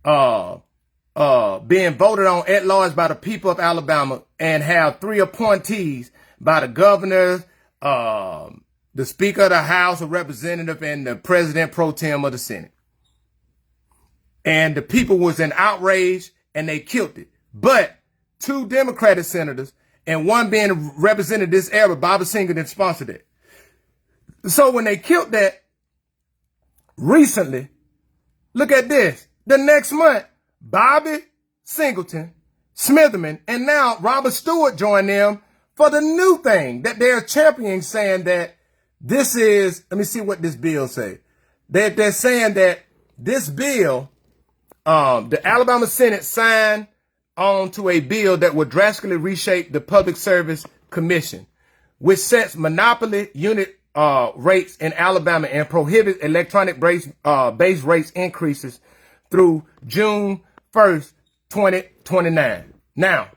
being voted on at large by the people of Alabama and have 3 appointees by the governor, the Speaker of the House of Representatives, and the President pro tem of the Senate. And the people was in outrage and they killed it. But 2 Democratic senators and one being represented this era, Bobby Singleton, sponsored it. So when they killed that recently, look at this. The next month, Bobby Singleton, Smitherman, and now Robert Stewart joined them for the new thing that they're championing, saying that this is, let me see what this bill say. They're saying that this bill, the Alabama Senate signed on to a bill that would drastically reshape the Public Service Commission, which sets monopoly unit rates in Alabama and prohibits electronic base rates increases through June 1st, 2029. Now,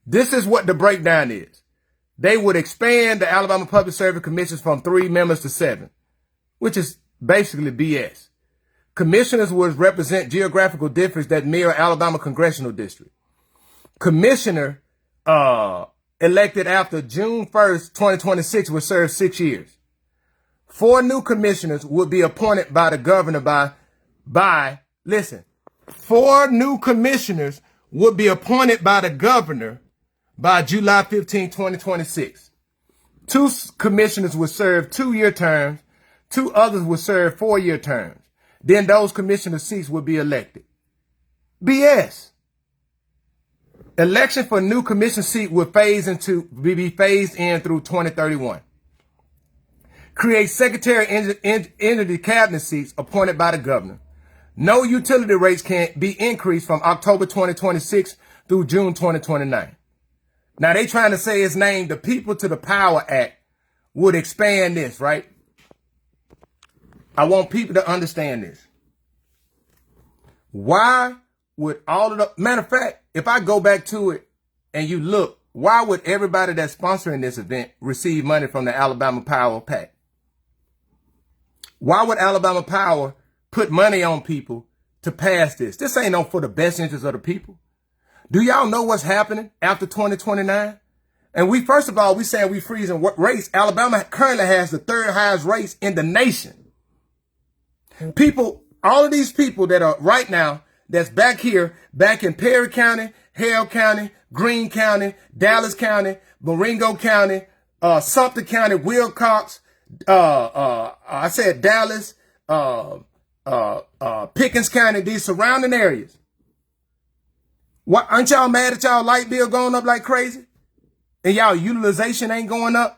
this is what the breakdown is. They would expand the Alabama Public Service Commissions from 3 members to 7, which is basically BS. Commissioners would represent geographical districts that mirror Alabama congressional district. Commissioner elected after June 1st, 2026 would serve 6 years. 4 new commissioners would be appointed by the governor listen, 4 new commissioners would be appointed by the governor by July 15, 2026. 2 commissioners would serve 2-year terms. 2 others would serve 4-year terms. Then those commissioner seats would be elected. BS. Election for new commission seat would be phased in through 2031. Create secretary entity cabinet seats appointed by the governor. No utility rates can be increased from October 2026 through June 2029. Now they trying to say it's named the People to the Power Act would expand this, right? I want people to understand this. Why would all of the, matter of fact, if I go back to it and you look, why would everybody that's sponsoring this event receive money from the Alabama Power PAC? Why would Alabama Power put money on people to pass this? This ain't no for the best interest of the people. Do y'all know what's happening after 2029? And first of all, we saying we freezing rates. Alabama currently has the 3rd highest rates in the nation. People, all of these people that are right now, that's back here, back in Perry County, Hale County, Greene County, Dallas County, Marengo County, Sumter County, Wilcox, I said Dallas, Pickens County, these surrounding areas. What, aren't y'all mad at y'all light bill going up like crazy? And y'all utilization ain't going up?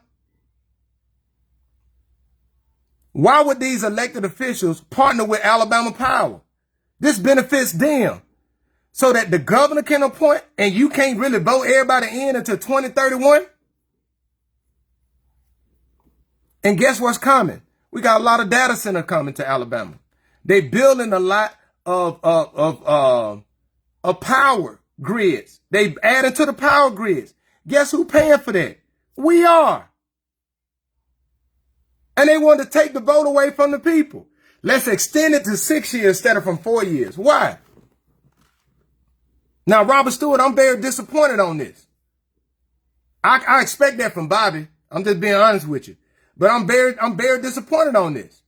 Why would these elected officials partner with Alabama Power? This benefits them so that the governor can appoint and you can't really vote everybody in until 2031. And guess what's coming? We got a lot of data center coming to Alabama. They building a lot of power grids. They added to the power grids. Guess who paying for that? We are. And they want to take the vote away from the people. Let's extend it to 6 years instead of from 4 years. Why? Now, Robert Stewart, I'm very disappointed on this. I expect that from Bobby. I'm just being honest with you. But I'm very disappointed on this.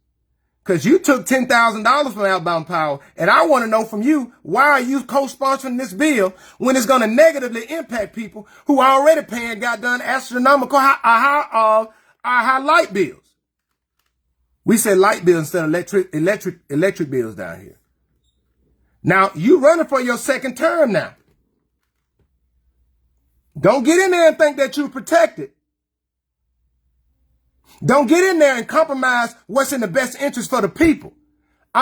Because you took $10,000 from Alabama Power, and I want to know from you, why are you co-sponsoring this bill when it's going to negatively impact people who are already paying goddamn astronomical high light bills? We said light bills instead of electric bills down here. Now, you running for your 2nd term now. Don't get in there and think that you're protected. Don't get in there and compromise what's in the best interest for the people.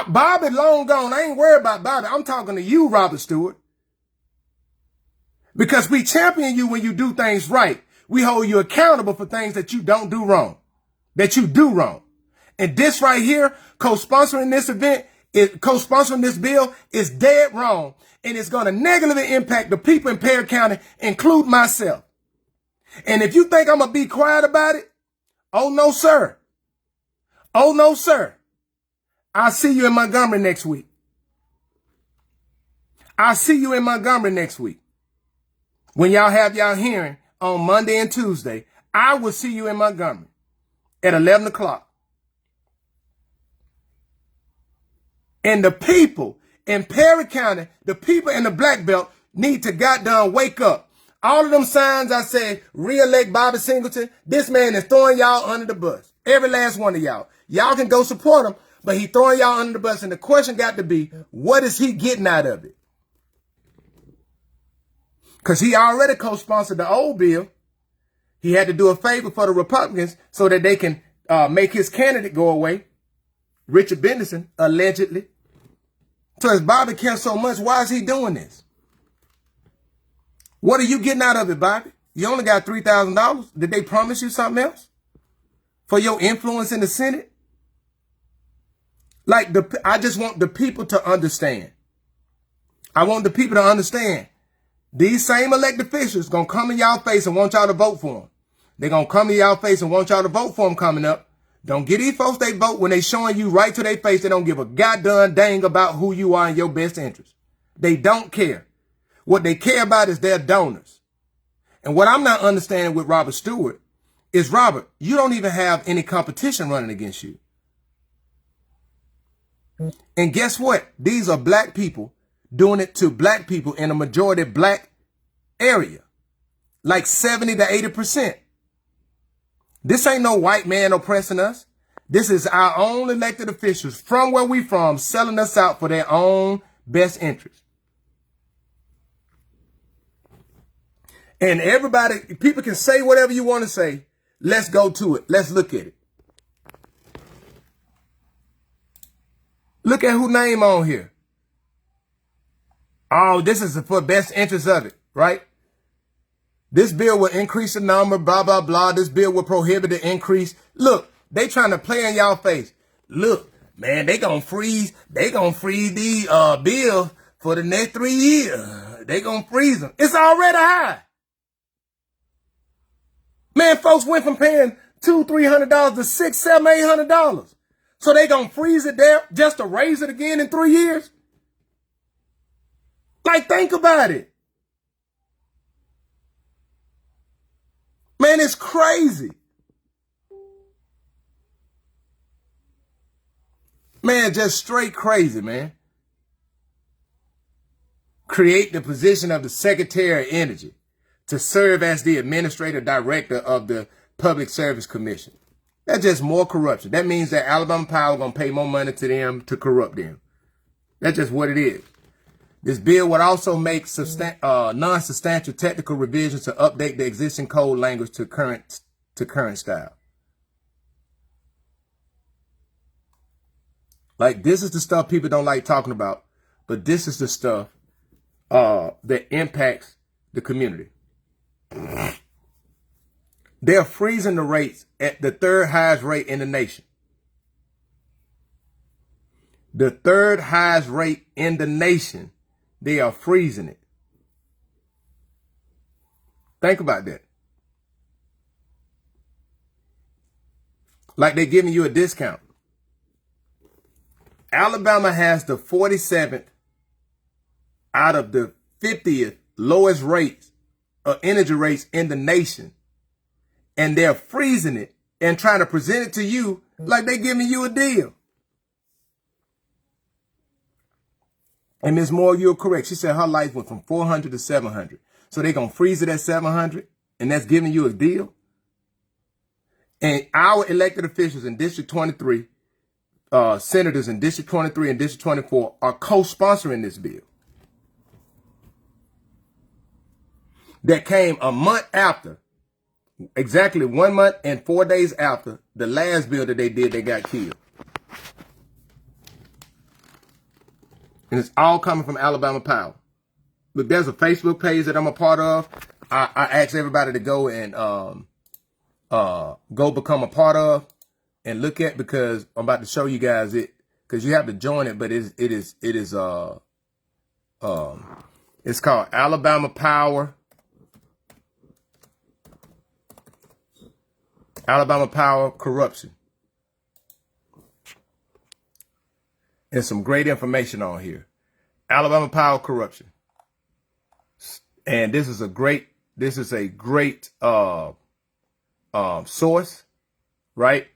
Bobby long gone. I ain't worried about Bobby. I'm talking to you, Robert Stewart. Because we champion you when you do things right. We hold you accountable for things that you don't do wrong. That you do wrong. And this right here, co-sponsoring this event, co-sponsoring this bill is dead wrong, and it's going to negatively impact the people in Perry County, include myself. And if you think I'm going to be quiet about it, oh no, sir. Oh no, sir. I'll see you in Montgomery next week. I'll see you in Montgomery next week. When y'all have y'all hearing on Monday and Tuesday, I will see you in Montgomery at 11 o'clock. And the people in Perry County, the people in the Black Belt need to goddamn wake up. All of them signs I said, re-elect Bobby Singleton, this man is throwing y'all under the bus. Every last one of y'all. Y'all can go support him, but he throwing y'all under the bus. And the question got to be, what is he getting out of it? Because he already co-sponsored the old bill. He had to do a favor for the Republicans so that they can make his candidate go away. Richard Bendison, allegedly. So if Bobby cares so much, why is he doing this? What are you getting out of it, Bobby? You only got $3,000. Did they promise you something else for your influence in the Senate? Like, I just want the people to understand. I want the people to understand. These same elected officials gonna come in y'all face and want y'all to vote for them. They're gonna come in y'all face and want y'all to vote for them coming up. Don't get these folks they vote when they showing you right to their face. They don't give a goddamn dang about who you are in your best interest. They don't care. What they care about is their donors. And what I'm not understanding with Robert Stewart is, Robert, you don't even have any competition running against you. And guess what? These are black people doing it to black people in a majority black area. Like 70 to 80%. This ain't no white man oppressing us. This is our own elected officials from where we from selling us out for their own best interest. And everybody, people can say whatever you want to say. Let's go to it. Let's look at it. Look at who name on here. Oh, this is for best interest of it, right? This bill will increase the number, blah, blah, blah. This bill will prohibit the increase. Look, they trying to play in y'all face. Look, man, they gonna freeze these bills for the next 3 years. They gonna freeze them. It's already high. Man, folks went from paying $200-300 to $600-700, $800. So they gonna freeze it there just to raise it again in 3 years? Like, think about it. Man, it's crazy. Man, just straight crazy, man. Create the position of the Secretary of Energy to serve as the administrative director of the Public Service Commission. That's just more corruption. That means that Alabama Power going to pay more money to them to corrupt them. That's just what it is. This bill would also make non-substantial technical revisions to update the existing code language to current style. Like, this is the stuff people don't like talking about, but this is the stuff that impacts the community. They're freezing the rates at the third highest rate in the nation. The third highest rate in the nation. They are freezing it. Think about that. Like they're giving you a discount. Alabama has the 47th out of the 50th lowest rates of energy rates in the nation. And they're freezing it and trying to present it to you like they're giving you a deal. And Ms. Moore, you're correct. She said her life went from 400 to 700. So they're going to freeze it at 700 and that's giving you a deal. And our elected officials in District 23, senators in District 23 and District 24 are co-sponsoring this bill. That came a month after, exactly 1 month and 4 days after the last bill that they did, they got killed. And it's all coming from Alabama Power. Look, there's a Facebook page that I'm a part of. I asked everybody to go and go become a part of and look at, because I'm about to show you guys it. because you have to join it, but it's called Alabama Power Corruption. There's some great information on here. Alabama Power Corruption. And this is a great source, right?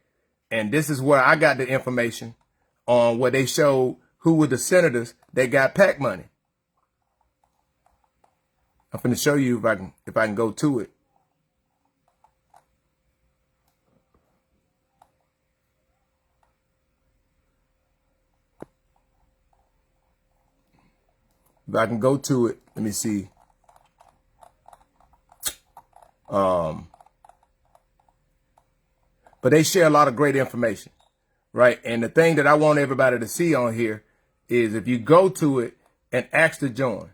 And this is where I got the information on where they showed who were the senators that got PAC money. I'm going to show you if I can go to it. If I can go to it, let me see. But they share a lot of great information, right? And the thing that I want everybody to see on here is if you go to it and ask to join,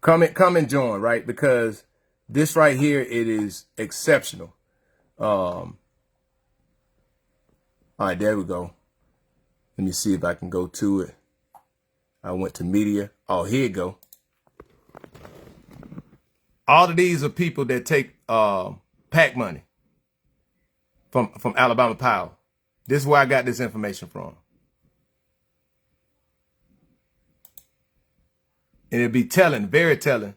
come and join, right? Because this right here, it is exceptional. All right, there we go. Let me see if I can go to it. I went to media. Oh, here you go. All of these are people that take PAC money from Alabama Power. This is where I got this information from. And it'd be telling, very telling.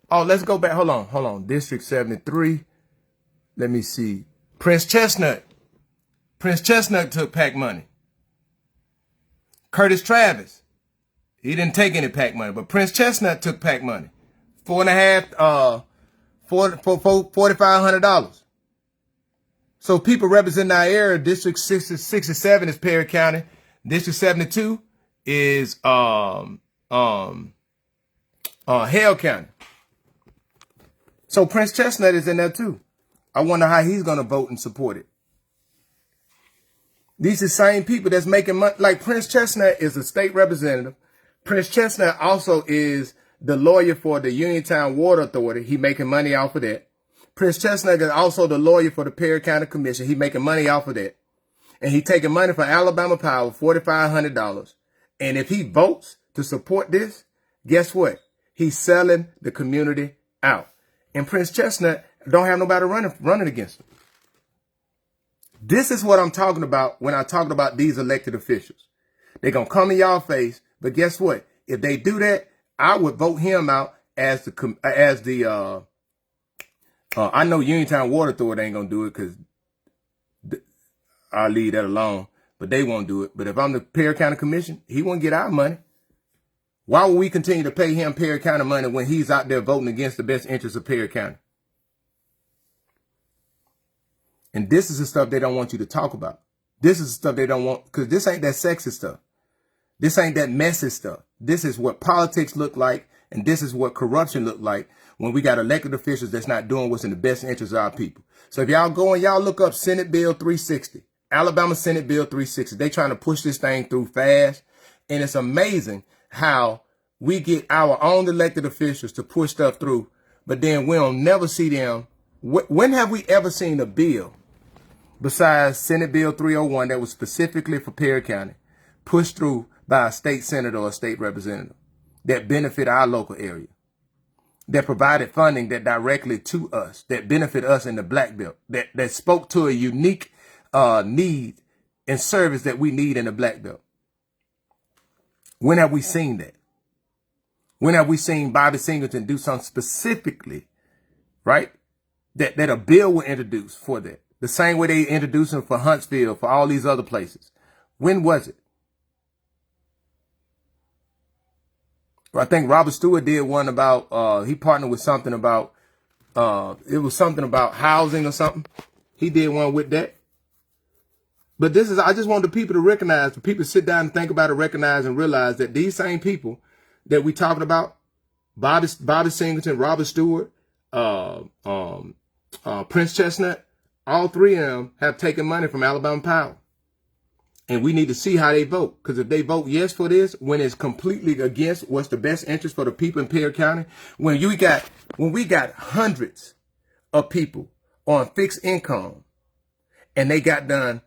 Oh, let's go back. Hold on. District 73. Let me see. Prince Chestnut. Prince Chestnut took PAC money. Curtis Travis. He didn't take any PAC money, but Prince Chestnut took PAC money. $4,500. So people representing our area, District 67 is Perry County. District 72 is Hale County. So Prince Chestnut is in there too. I wonder how he's going to vote and support it. These are the same people that's making money. Like Prince Chestnut is a state representative. Prince Chestnut also is the lawyer for the Uniontown Water Authority. He making money off of that. Prince Chestnut is also the lawyer for the Perry County Commission. He making money off of that. And he taking money from Alabama Power, $4,500. And if he votes to support this, guess what? He's selling the community out. And Prince Chestnut don't have nobody running against him. This is what I'm talking about when I talk about these elected officials. They're going to come in y'all face, but guess what? If they do that, I would vote him out as the I know Uniontown Water Authority ain't going to do it because I'll leave that alone, but they won't do it. But if I'm the Perry County Commission, he won't get our money. Why would we continue to pay him Perry County money when he's out there voting against the best interests of Perry County? And this is the stuff they don't want you to talk about. This is the stuff they don't want, because this ain't that sexy stuff. This ain't that messy stuff. This is what politics look like, and this is what corruption look like when we got elected officials that's not doing what's in the best interest of our people. So if y'all go and y'all look up Senate Bill 360, Alabama Senate Bill 360, they trying to push this thing through fast. And it's amazing how we get our own elected officials to push stuff through, but then we'll never see them. When have we ever seen a bill besides Senate Bill 301 that was specifically for Perry County pushed through by a state senator or a state representative that benefit our local area, that provided funding that directly to us, that benefit us in the Black Belt, that spoke to a unique need and service that we need in the Black Belt? When have we seen that? When have we seen Bobby Singleton do something specifically, right? That a bill will introduce for that. The same way they introduced him for Huntsville, for all these other places. When was it? I think Robert Stewart did one about, he partnered with something about, it was something about housing or something. He did one with that. But this is, I just want the people to recognize, the people to sit down and think about it, recognize and realize that these same people that we talking about, Bobby Singleton, Robert Stewart, Prince Chestnut, all three of them have taken money from Alabama Power. And we need to see how they vote. Because if they vote yes for this, when it's completely against what's the best interest for the people in Perry County, when we got hundreds of people on fixed income and they got done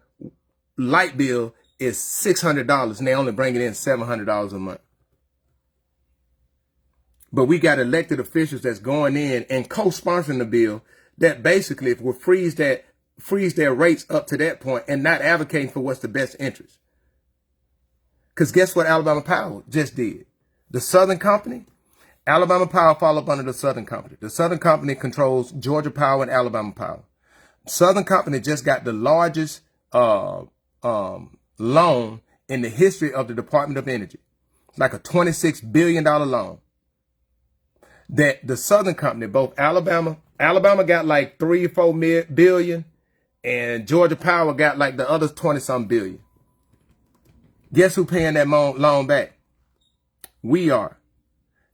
light bill is $600 and they only bringing in $700 a month. But we got elected officials that's going in and co-sponsoring the bill that basically if we freeze their rates up to that point and not advocating for what's the best interest. Because guess what Alabama Power just did? The Southern Company, Alabama Power fall up under the Southern Company. The Southern Company controls Georgia Power and Alabama Power. Southern Company just got the largest loan in the history of the Department of Energy. It's like a $26 billion loan. That the Southern Company, both Alabama got like 3 or 4 billion, and Georgia Power got like the other 20-something billion. Guess who paying that loan back? We are.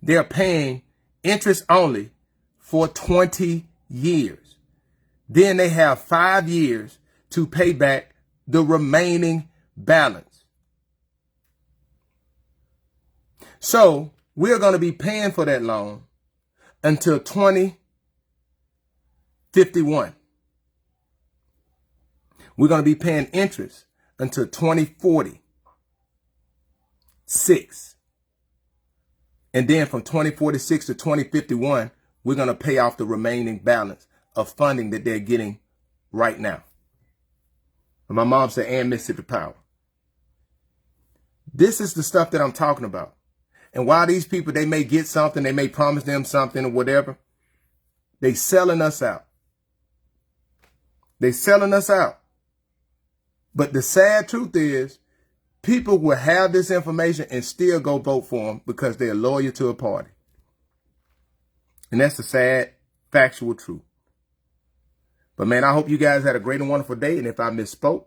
They're paying interest only for 20 years. Then they have 5 years to pay back the remaining balance. So we're going to be paying for that loan until 2051. We're going to be paying interest until 2046. And then from 2046 to 2051, we're going to pay off the remaining balance of funding that they're getting right now. And my mom said, and Mississippi Power. This is the stuff that I'm talking about. And while these people, they may get something, they may promise them something or whatever, they selling us out. They selling us out. But the sad truth is, people will have this information and still go vote for them because they're loyal to a party. And that's the sad, factual truth. But man, I hope you guys had a great and wonderful day. And if I misspoke,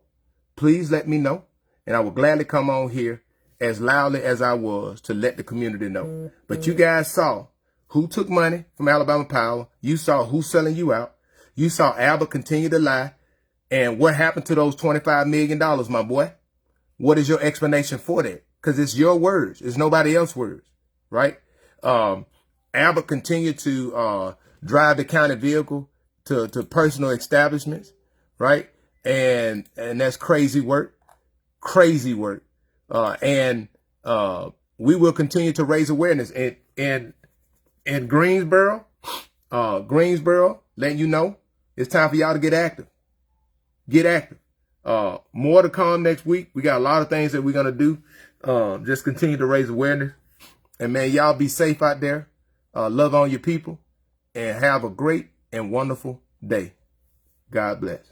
please let me know. And I will gladly come on here as loudly as I was to let the community know. But you guys saw who took money from Alabama Power. You saw who's selling you out. You saw Albert continue to lie. And what happened to those $25 million, my boy? What is your explanation for that? Because it's your words. It's nobody else's words, right? Albert continued to drive the county vehicle to personal establishments, right? And that's crazy work. Crazy work. And we will continue to raise awareness. And Greensboro, letting you know, it's time for y'all to get active. Get active. More to come next week. We got a lot of things that we're going to do. Just continue to raise awareness. And man, y'all be safe out there. Love on your people and have a great and wonderful day. God bless.